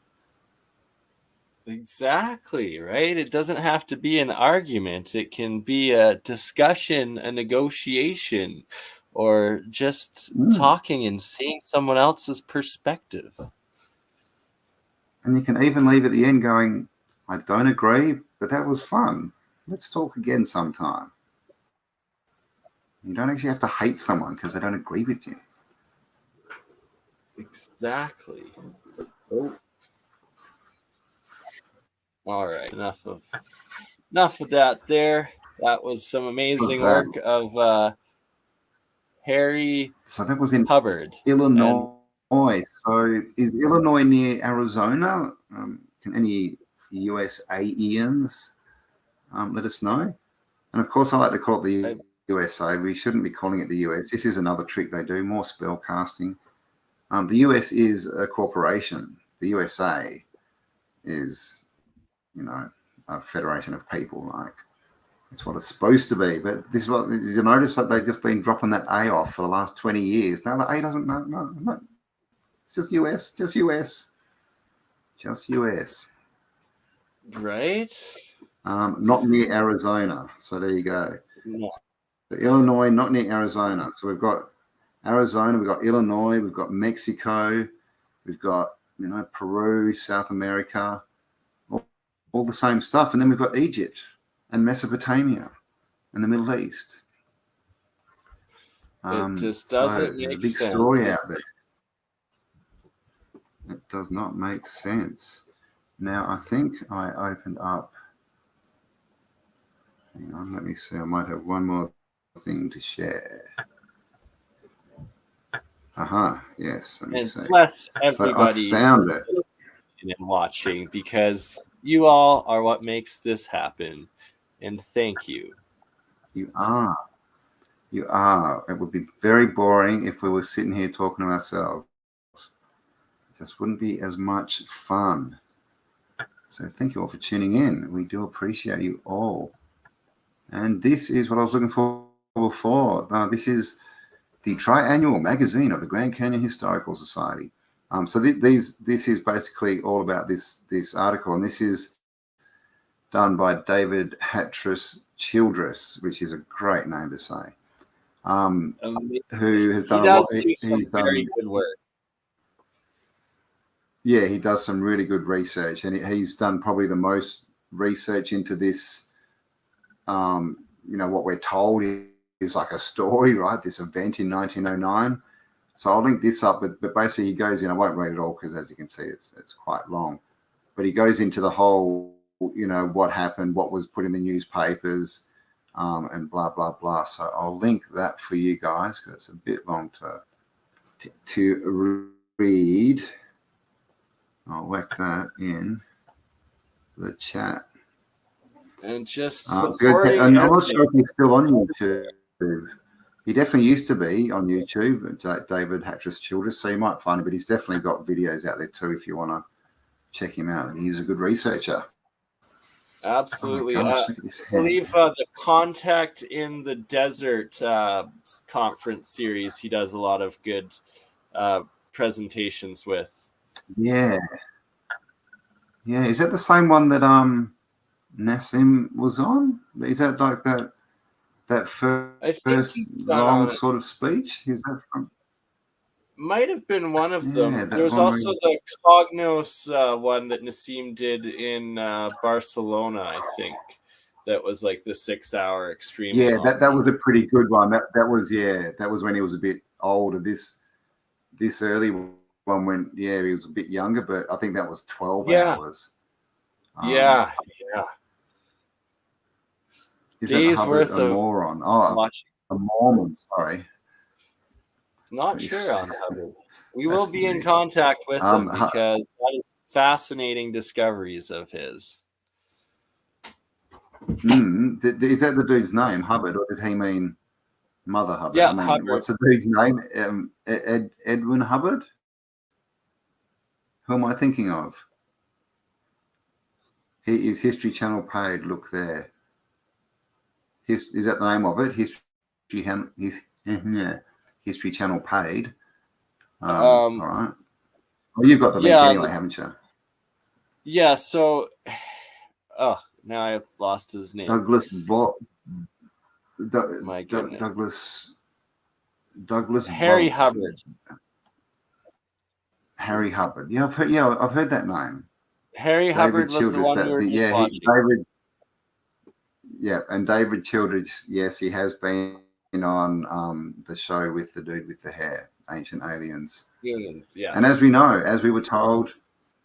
Exactly, right? It doesn't have to be an argument. It can be a discussion, a negotiation, or just talking and seeing someone else's perspective. And you can even leave at the end going, I don't agree, but that was fun. Let's talk again sometime. You don't actually have to hate someone because they don't agree with you. Exactly. Oh. All right, enough of that there. That was some amazing work of Harry that was in Hubbard. Illinois. So is Illinois near Arizona? Can any USAians let us know? And of course, I like to call it the USA. We shouldn't be calling it the US. This is another trick they do, more spell casting. The US is a corporation. The USA is, a federation of people. Like, that's what it's supposed to be. But this is what you notice that they've just been dropping that A off for the last 20 years. Now the A doesn't. No. It's just US. Just US. Just US. Right. Not near Arizona. So there you go. No. So Illinois, not near Arizona. So we've got Arizona, we've got Illinois, we've got Mexico, we've got, Peru, South America, all the same stuff. And then we've got Egypt and Mesopotamia and the Middle East. It just doesn't make there's a big sense. story out there. It does not make sense. Now, I think I opened up. Hang on, let me see. I might have one more thing to share. Yes. Let me see. Bless everybody so I found it. And watching, because you all are what makes this happen. And thank you. You are. It would be very boring if we were sitting here talking to ourselves. It just wouldn't be as much fun. So thank you all for tuning in. We do appreciate you all. And this is what I was looking for before. This is the triannual magazine of the Grand Canyon Historical Society. So this is basically all about this article, and this is done by David Hatteras Childress, which is a great name to say. Who has done a lot. He's done very good work. Yeah, he does some really good research, and he's done probably the most research into this. What we're told is like a story, right? This event in 1909. So I'll link this up, but basically he goes in. I won't read it all because, as you can see, it's quite long. But he goes into the whole, what happened, what was put in the newspapers, and blah blah blah. So I'll link that for you guys because it's a bit long to read. I'll whack that in the chat. And just supporting. I'm not sure if he's still on YouTube. He definitely used to be on YouTube, David Hatteras Childress, so you might find him, but he's definitely got videos out there too if you want to check him out. He's a good researcher. Absolutely. Oh my gosh, look at this I head. believe the Contact in the Desert conference series, he does a lot of good presentations with. Yeah. Yeah. Is that the same one that Nassim was on? Is that like that first long sort of speech? Is that from? Might have been one of them. that There was one also the Cognos one that Nassim did in Barcelona, I think. That was like the 6-hour extremely long. That was a pretty good one. That was when he was a bit older. This early one when he was a bit younger, but I think that was 12 hours. Yeah. Is Days that worth Hubbard a of moron? Oh, watching. a Mormon, sorry. Not sure on Hubbard. We will be in contact with him because that is fascinating discoveries of his. Is that the dude's name, Hubbard, or did he mean Mother Hubbard? Yeah, Hubbard. What's the dude's name? Edwin Hubbard? Who am I thinking of? He is History Channel paid. Look there. Is that the name of it? History Channel paid. All right. Well, you've got the link anyway, haven't you? Yeah. So, now I've lost his name. Douglas My goodness. Douglas Harry Hubbard. Harry Hubbard. Yeah, I've heard that name. Harry Hubbard was the one we were just watching. And David Childridge, yes, he has been on the show with the dude with the hair, Ancient Aliens. Aliens, yeah. And as we know, as we were told,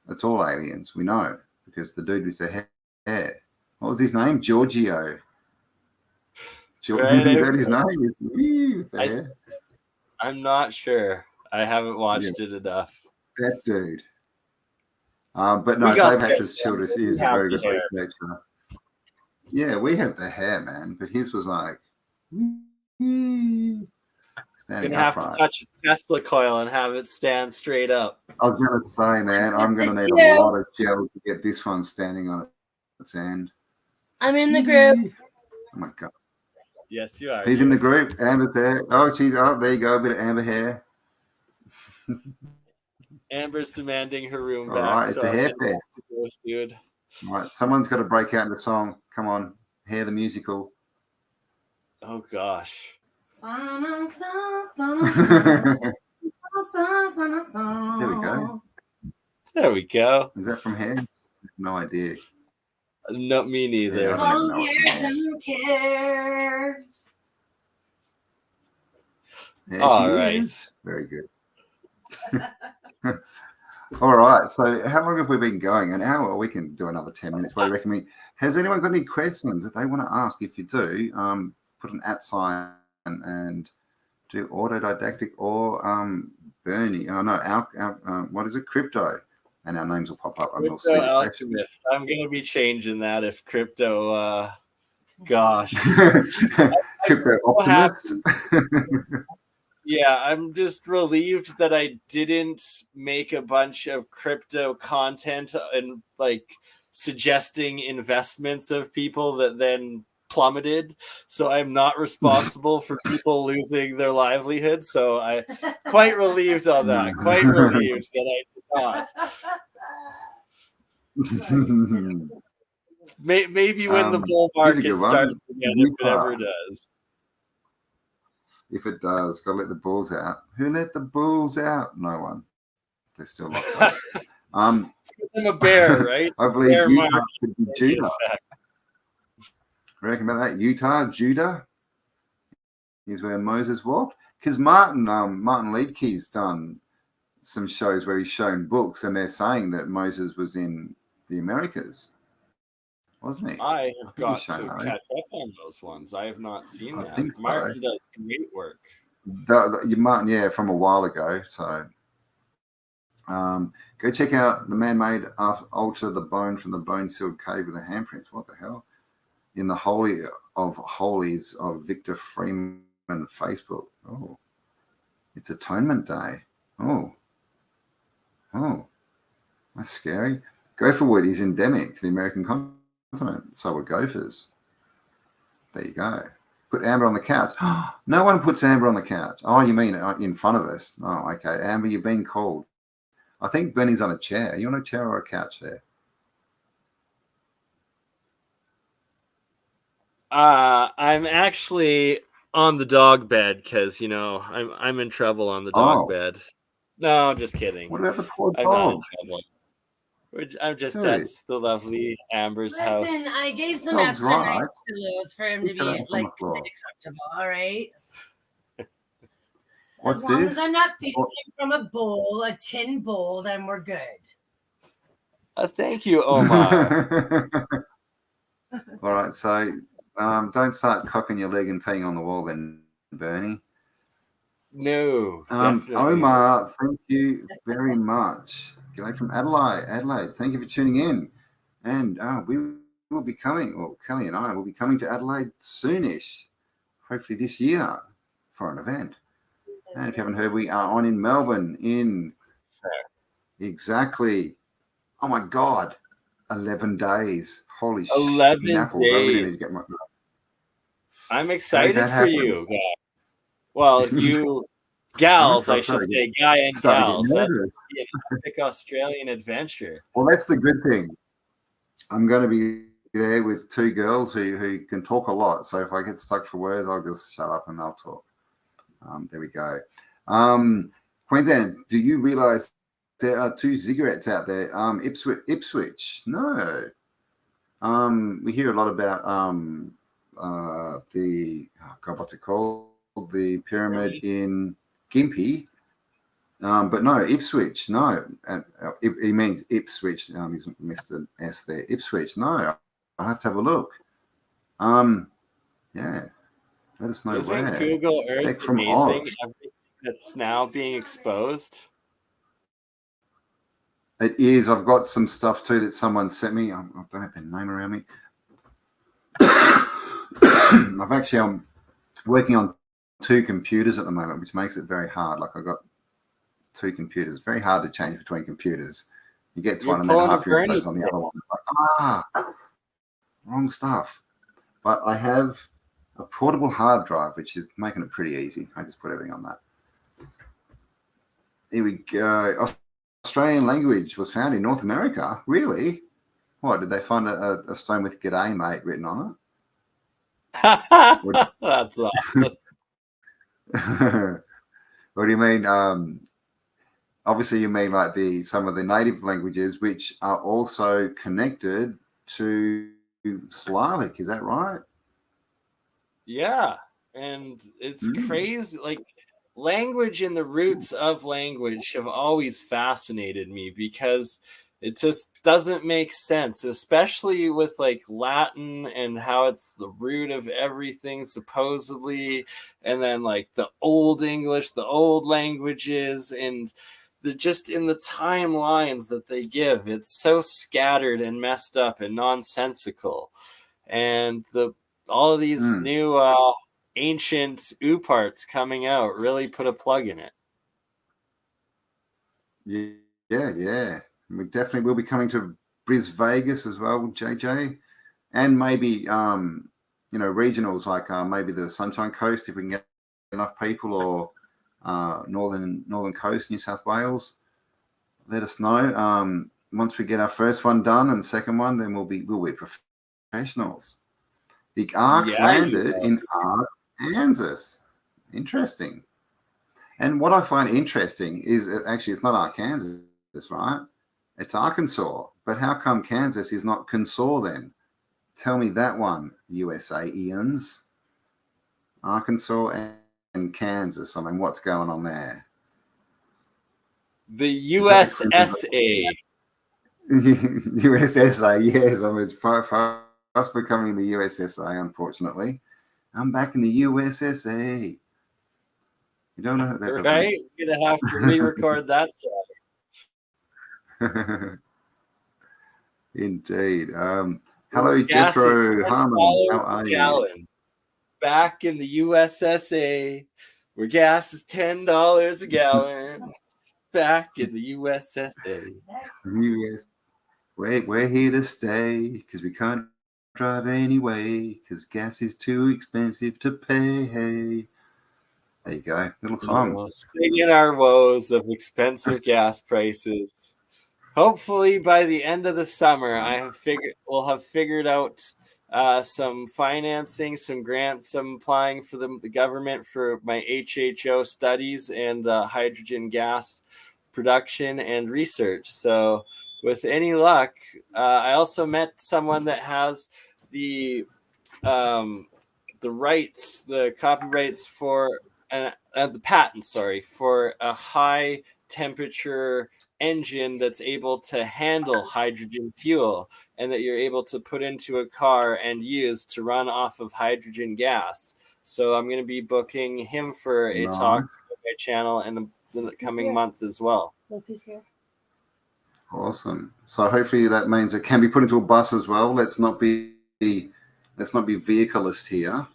it's all aliens. We know because the dude with the hair. What was his name? Giorgio. Right, is that his name? With the hair? I'm not sure. I haven't watched it enough. That dude. But no, Dave Hatcher's Childress is a very good researcher. Yeah, we have the hair, man. But his was like standing Gonna have to touch a Tesla coil and have it stand straight up. I was gonna say, man, I'm gonna need a lot of gel to get this one standing on its end. I'm in the group. Oh my god. Yes, you are. He's in the group. Amber's there. Oh, there you go. A bit of Amber hair. Amber's demanding her room back. All right, it's a hair fest. Dude. All right, someone's got to break out into song. Come on, Hair the musical. Oh gosh. There we go. There we go. Is that from Hair? No idea. No, me neither. Yeah, don't care. All right. Very good. All right. So how long have we been going? An hour? We can do another 10 minutes. What do you reckon? Has anyone got any questions that they want to ask? If you do, put an @ and do Autodidactic or Bernie. Oh, no. What is it? Crypto. And our names will pop up. Crypto Alchemist. I'm going to be changing that if Crypto... gosh. Crypto Optimist. Yeah, I'm just relieved that I didn't make a bunch of crypto content and like suggesting investments of people that then plummeted. So I'm not responsible for people losing their livelihood. So I'm quite relieved on that. Quite relieved that I did not. Maybe when the bull market starts again, if it ever does. If it does, gotta let the bulls out. Who let the bulls out? No one. They're still locked up. I'm a bear, right? I believe bear Utah could be Judah. Reckon about that? Utah, Judah is where Moses walked. Because Martin Liedtke's done some shows where he's shown books, and they're saying that Moses was in the Americas. Wasn't he? I have got to catch up on those ones. I have not seen that. I think Martin does great work. Martin, from a while ago. So go check out the man-made altar of the bone from the bone-sealed cave with the handprints. What the hell? In the Holy of Holies of Victor Freeman Facebook. Oh, it's Atonement Day. Oh, that's scary. Gopherwood is endemic to the American continent. So are gophers. There you go. Put Amber on the couch. No one puts Amber on the couch. Oh, you mean in front of us? Oh, okay. Amber, you've been called. I think Benny's on a chair. Are you on a chair or a couch there? I'm actually on the dog bed because I'm in trouble on the dog bed. No, just kidding. What about the poor I'm not in dog? trouble. I'm just Dude. at the lovely Amber's house. Listen, I gave some Dog's extra right. nice pillows for him to Sit down be on like the floor. kind of comfortable. All right. What's as long this? as I'm not feeding him from a bowl, a tin bowl, then we're good. Thank you, Omar. All right, so don't start cocking your leg and peeing on the wall then, Bernie. No. Omar, thank you very much. G'day from Adelaide. Adelaide, thank you for tuning in. And we will be coming, or Kelly and I will be coming to Adelaide soonish, hopefully this year, for an event. And if you haven't heard, we are on in Melbourne in exactly, oh my God, 11 days. Holy 11 snapples. days. I really need to get my... I'm excited for you. Well, you gals, I should say, guy and gals. That's an epic Australian adventure. Well, that's the good thing. I'm going to be there with two girls who can talk a lot. So if I get stuck for words, I'll just shut up and they'll talk. There we go. Queensland, do you realise there are two ziggurats out there? Ipswich. No. We hear a lot about what's it called? The pyramid in Gympie. But no, Ipswich, no. He means Ipswich. He's missed an S there. Ipswich, no. I'll have to have a look. Yeah. Let us know Isn't where. Google Earth from amazing? Oz. Everything that's now being exposed. It is. I've got some stuff too that someone sent me. I don't have their name around me. I'm working on two computers at the moment, which makes it very hard. Like I've got two computers. Very hard to change between computers. You get to one and then half your info's on the other one. It's like, wrong stuff. But I have a portable hard drive, which is making it pretty easy. I just put everything on that. Here we go. Australian language was found in North America. Really? What, did they find a stone with "G'day, mate" written on it? That's awesome. What do you mean? Obviously, you mean like some of the native languages, which are also connected to Slavic. Is that right? Yeah, and it's crazy. Like language and the roots of language have always fascinated me because it just doesn't make sense, especially with like Latin and how it's the root of everything supposedly, and then like the Old English, the old languages, and just in the timelines that they give, it's so scattered and messed up and nonsensical. And all of these new ancient parts coming out really put a plug in it. Yeah. We definitely will be coming to Bris Vegas as well, JJ, and maybe regionals like maybe the Sunshine Coast if we can get enough people, or Northern Coast, New South Wales. Let us know. Once we get our first one done and the second one, then we'll be professionals. The Ark landed in Arkansas. Interesting. And what I find interesting is actually it's not Arkansas, right? It's Arkansas. But how come Kansas is not Kansas then? Tell me that one, USAians. Arkansas and Kansas. I mean, what's going on there? The USSA. USSA, yes. I mean, it's fast becoming the USSA, unfortunately. I'm back in the USSA. You don't know that, right? You're going to have to re-record that song. Indeed. Hello, Jethro Harmon. How are you? Back in the USSA, where gas is $10 a gallon. Back in the USSA. US. We're here to stay because we can't drive anyway because gas is too expensive to pay. There you go, little song. Singing our woes of expensive gas prices. Hopefully, by the end of the summer, we'll have figured out some financing, some grants. I'm applying for the government for my HHO studies and hydrogen gas production and research. So, with any luck, I also met someone that has the rights, the copyrights for the patent, for a high temperature engine that's able to handle hydrogen fuel and that you're able to put into a car and use to run off of hydrogen gas. So I'm going to be booking him for a talk on my channel in the coming month as well. Look, he's here. Awesome. So hopefully that means it can be put into a bus as well. Let's not be vehicleist here.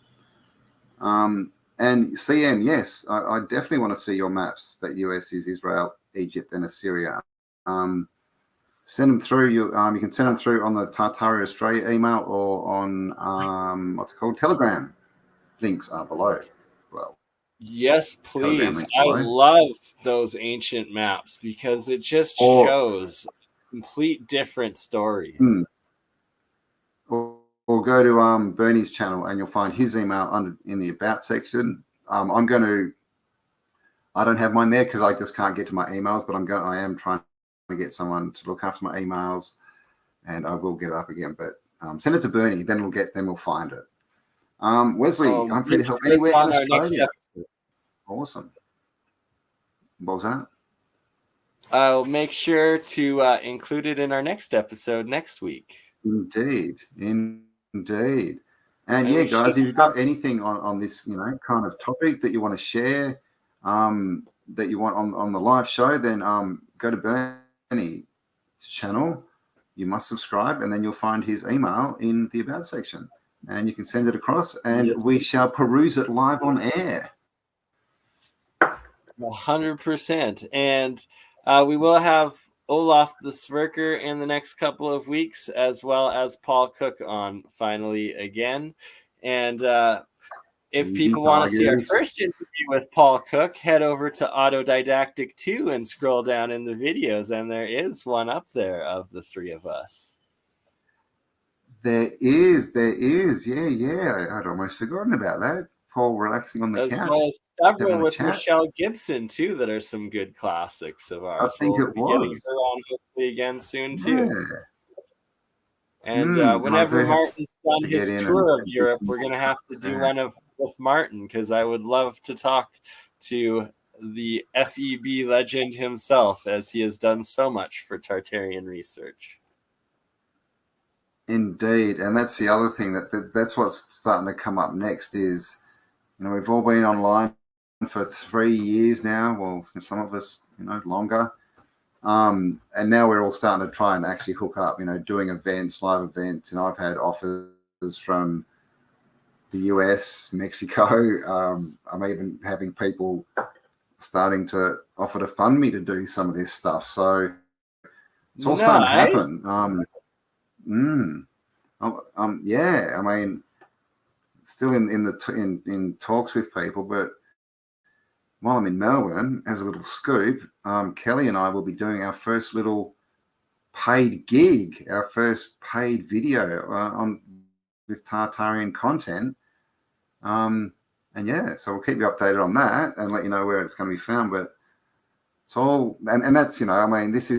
And CM, yes, I definitely want to see your maps that US is Israel, Egypt, and Assyria. Send them through. You can send them through on the Tartaria Australia email or on what's it called, Telegram. Links are below. Well, yes, please. I love those ancient maps because it just shows a complete different story. Or go to Bernie's channel and you'll find his email in the about section. I don't have mine there because I just can't get to my emails, but I am trying to get someone to look after my emails, and I will get it up again. But send it to Bernie, then we'll find it. Wesley, I'm free to help anywhere in Australia. Awesome. What was that? I'll make sure to include it in our next episode next week. Indeed. And yeah, guys, if you've got anything on this, kind of topic that you want to share, that you want on the live show, then go to Bernie's channel. You must subscribe, and then you'll find his email in the about section, and you can send it across, and we shall peruse it live on air. 100%, and we will have Olaf the Sverker in the next couple of weeks, as well as Paul Cook on finally again. And if people want to see our first interview with Paul Cook, head over to Autodidactic 2 and scroll down in the videos, and there is one up there of the three of us. There is. Yeah. I'd almost forgotten about that. Paul relaxing on the couch. As well as several with Michelle Gibson, too, that are some good classics of ours. I think it was. Getting her on hopefully again soon, too. Yeah. And whenever Martin's done his tour of Europe, we're going to have to do one with Martin, because I would love to talk to the FEB legend himself, as he has done so much for Tartarian research. Indeed. And that's the other thing, that's what's starting to come up next is, we've all been online for 3 years now. Well, some of us, longer. And now we're all starting to try and actually hook up, doing events, live events. And I've had offers from the US, Mexico. I'm even having people starting to offer to fund me to do some of this stuff. So it's all starting to happen. Yeah, I mean, still in talks with people, but while I'm in Melbourne, as a little scoop, Kelly and I will be doing our first little paid gig, our first paid video with Tartarian content. And yeah, so we'll keep you updated on that and let you know where it's going to be found. But it's all, and that's, this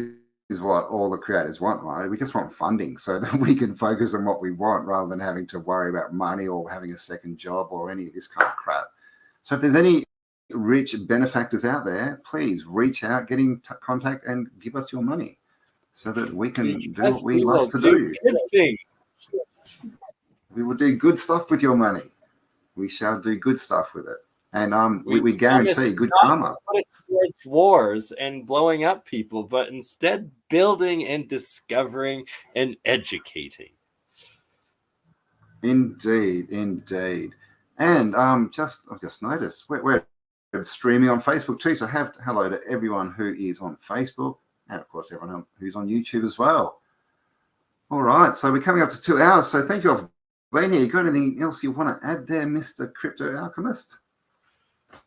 is what all the creators want, right? We just want funding so that we can focus on what we want rather than having to worry about money or having a second job or any of this kind of crap. So if there's any rich benefactors out there, please reach out, get in contact and give us your money so that we can do what we like to do. Good thing. We will do good stuff with your money. We shall do good stuff with it. And we guarantee good karma. Put it towards wars and blowing up people, but instead building and discovering and educating. Indeed. And I've just noticed we're streaming on Facebook too. So hello to everyone who is on Facebook and of course everyone who's on YouTube as well. All right, so we're coming up to 2 hours. So thank you all for being here. You got anything else you want to add there, Mr. Crypto Alchemist?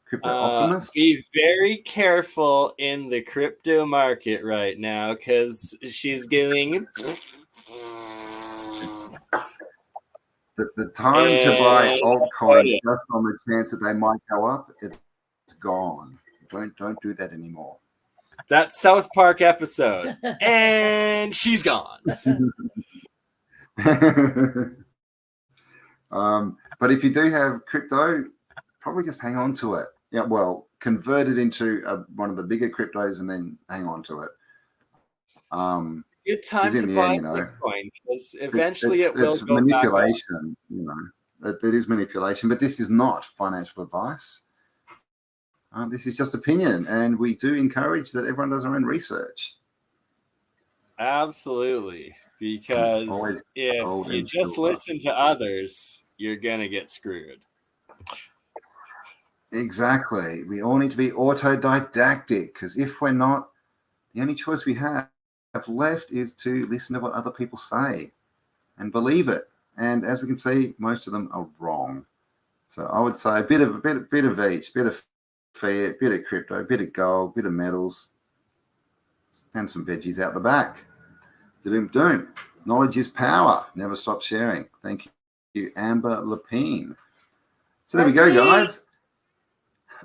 Crypto Optimist? Be very careful in the crypto market right now because she's getting. The time to buy altcoins just on the chance that they might go up, it's gone. Don't do that anymore. That South Park episode. And she's gone. But if you do have crypto, probably just hang on to it. Yeah, well, convert it into one of the bigger cryptos and then hang on to it. Good time to buy Bitcoin because eventually it will go manipulation. It is manipulation, but this is not financial advice. This is just opinion, and we do encourage that everyone does their own research. Absolutely, because if you just listen to others, you're gonna get screwed. Exactly. We all need to be autodidactic, because if we're not, the only choice we have left is to listen to what other people say and believe it. And as we can see, most of them are wrong. So I would say a bit of each, bit of fiat, bit of crypto, bit of gold, bit of metals, and some veggies out the back. Doom. Knowledge is power. Never stop sharing. Thank you, Amber Lepine. So there we go, guys.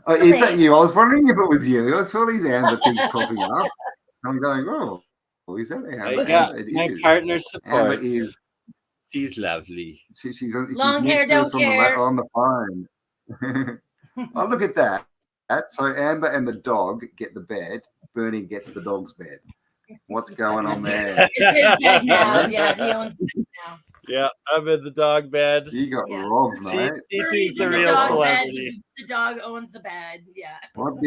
Oh, is that you? I was wondering if it was you. I saw these Amber things popping up. I'm going, oh, is that Amber? My partner supports. She's lovely. She's long hair, don't care. On the phone. Oh, look at that. So Amber and the dog get the bed. Bernie gets the dog's bed. What's going on there? It's his bed now. Yeah, he owns the bed now. Yeah, I'm in the dog bed. You got robbed, mate. She's the real celebrity. The dog owns the bed. Yeah. What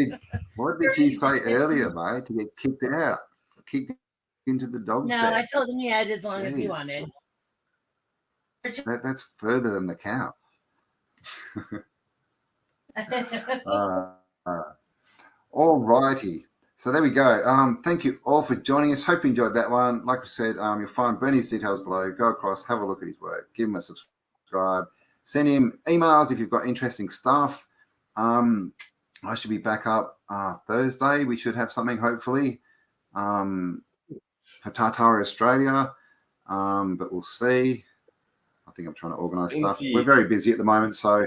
did you say earlier, mate? To get kicked out, kicked into the dog's bed? No, I told him he had as long as he wanted. That's further than the cow. All righty. So there we go. Thank you all for joining us. Hope you enjoyed that one. Like I said, you'll find Bernie's details below. Go across, have a look at his work, give him a subscribe, send him emails if you've got interesting stuff. I should be back up Thursday. We should have something, hopefully, for Tartaria Australia. But we'll see. I think I'm trying to organise stuff. We're very busy at the moment, so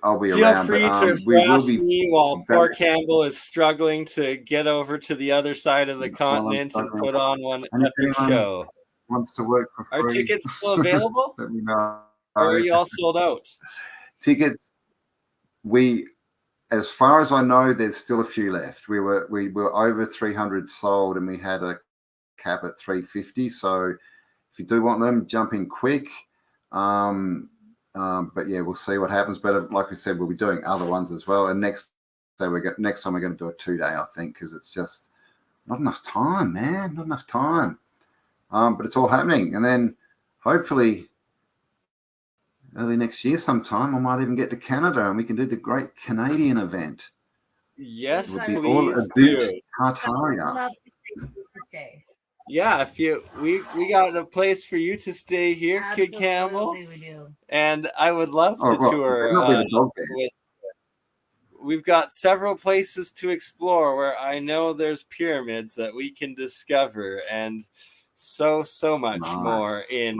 I'll be around. Feel free to harass me while poor Cambell is struggling to get over to the other side of the continent and put on one epic show. Wants to work for free. Are tickets still available? Let me know. Or are you all sold out? Tickets, as far as I know, there's still a few left. We were over 300 sold, and we had a cap at 350. So if you do want them, jump in quick. But yeah, we'll see what happens. But like we said, we'll be doing other ones as well. And next time we're going to do a 2-day, I think, because it's just not enough time, man. Not enough time. But it's all happening. And then hopefully early next year sometime, I might even get to Canada and we can do the great Canadian event. Yes, it would be all about Tartaria. Yeah, we got a place for you to stay here, Absolutely, Kid Cambell. We do. And I would love to tour. We've got several places to explore where I know there's pyramids that we can discover, and so much more in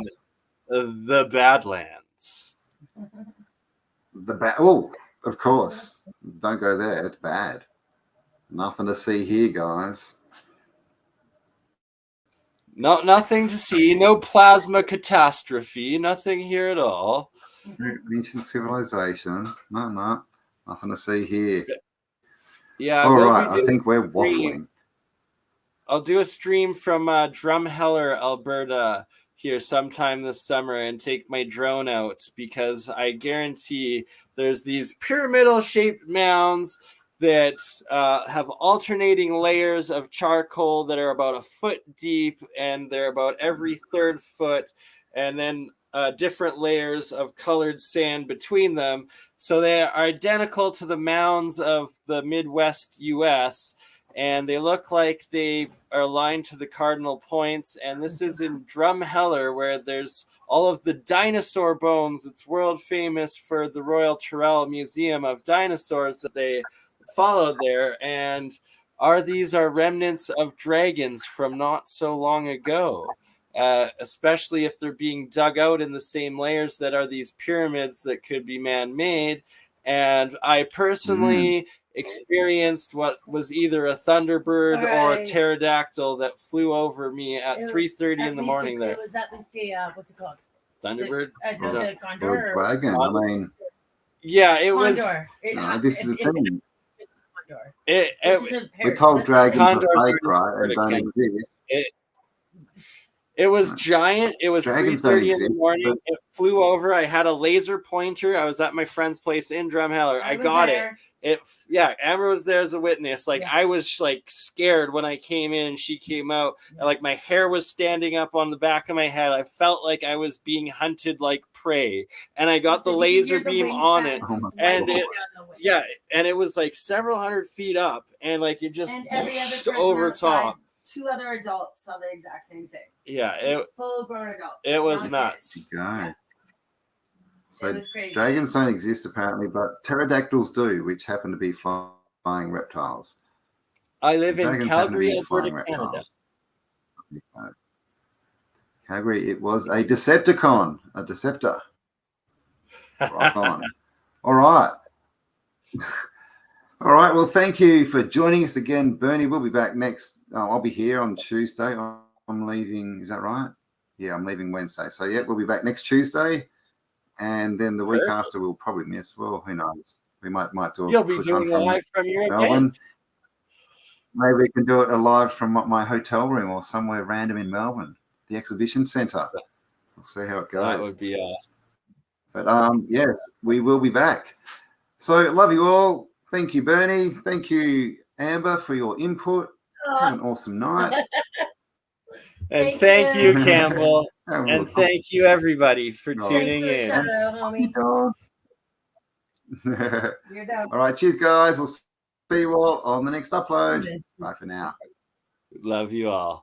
the Badlands. Of course. Don't go there. It's bad. Nothing to see here, guys. Nothing to see. No plasma catastrophe. Nothing here at all. Ancient civilization. No. Nothing to see here. Yeah. All right. I think we're waffling. I'll do a stream from Drumheller, Alberta here sometime this summer and take my drone out because I guarantee there's these pyramidal shaped mounds that have alternating layers of charcoal that are about a foot deep, and they're about every 3rd foot, and then different layers of colored sand between them. So they are identical to the mounds of the Midwest U.S., and they look like they are aligned to the cardinal points. And this is in Drumheller, where there's all of the dinosaur bones. It's world famous for the Royal Tyrrell Museum of Dinosaurs that they followed there. And these are remnants of dragons from not so long ago, especially if they're being dug out in the same layers that are these pyramids that could be man-made. And I personally experienced what was either a thunderbird or a pterodactyl that flew over me at 3:30 in the morning. There, it was at least a what's it called? Thunderbird. The Or a dragon. I mean, yeah, it was. No, this is a thing. We're told dragons are fake, right? And don't exist. It was giant. It was Dragons 3:30 in the exist, morning. It flew over. I had a laser pointer. I was at my friend's place in Drumheller. I got it. Amber was there as a witness. Like, I was like scared when I came in and she came out. And, like, my hair was standing up on the back of my head. I felt like I was being hunted like prey. And I got the laser beam on it. And it was like several hundred feet up, and like it just over top. 2 other adults saw the exact same thing. Yeah, Full-grown adults. It was nuts. So it was crazy. Dragons don't exist apparently, but pterodactyls do, which happen to be flying reptiles. I live in Dragons Calgary, Alberta, Canada. Calgary, it was a Decepticon, a Deceptor. Rock on. All right. All right. Well, thank you for joining us again, Bernie. We'll be back next. I'll be here on Tuesday. I'm leaving. Is that right? Yeah, I'm leaving Wednesday. So, yeah, we'll be back next Tuesday. And then the week after, we'll probably miss. Well, who knows? We might do You'll be doing live from your Melbourne. event. Maybe we can do it live from my hotel room or somewhere random in Melbourne, the exhibition centre. We'll see how it goes. That would be awesome. But yes, we will be back. So love you all. Thank you, Bernie. Thank you, Amber, for your input. Have an awesome night. And thank you, Campbell. And thank you, everybody, for tuning in. Shout out, homie. You're down. All right, cheers, guys. We'll see you all on the next upload. Bye for now. Love you all.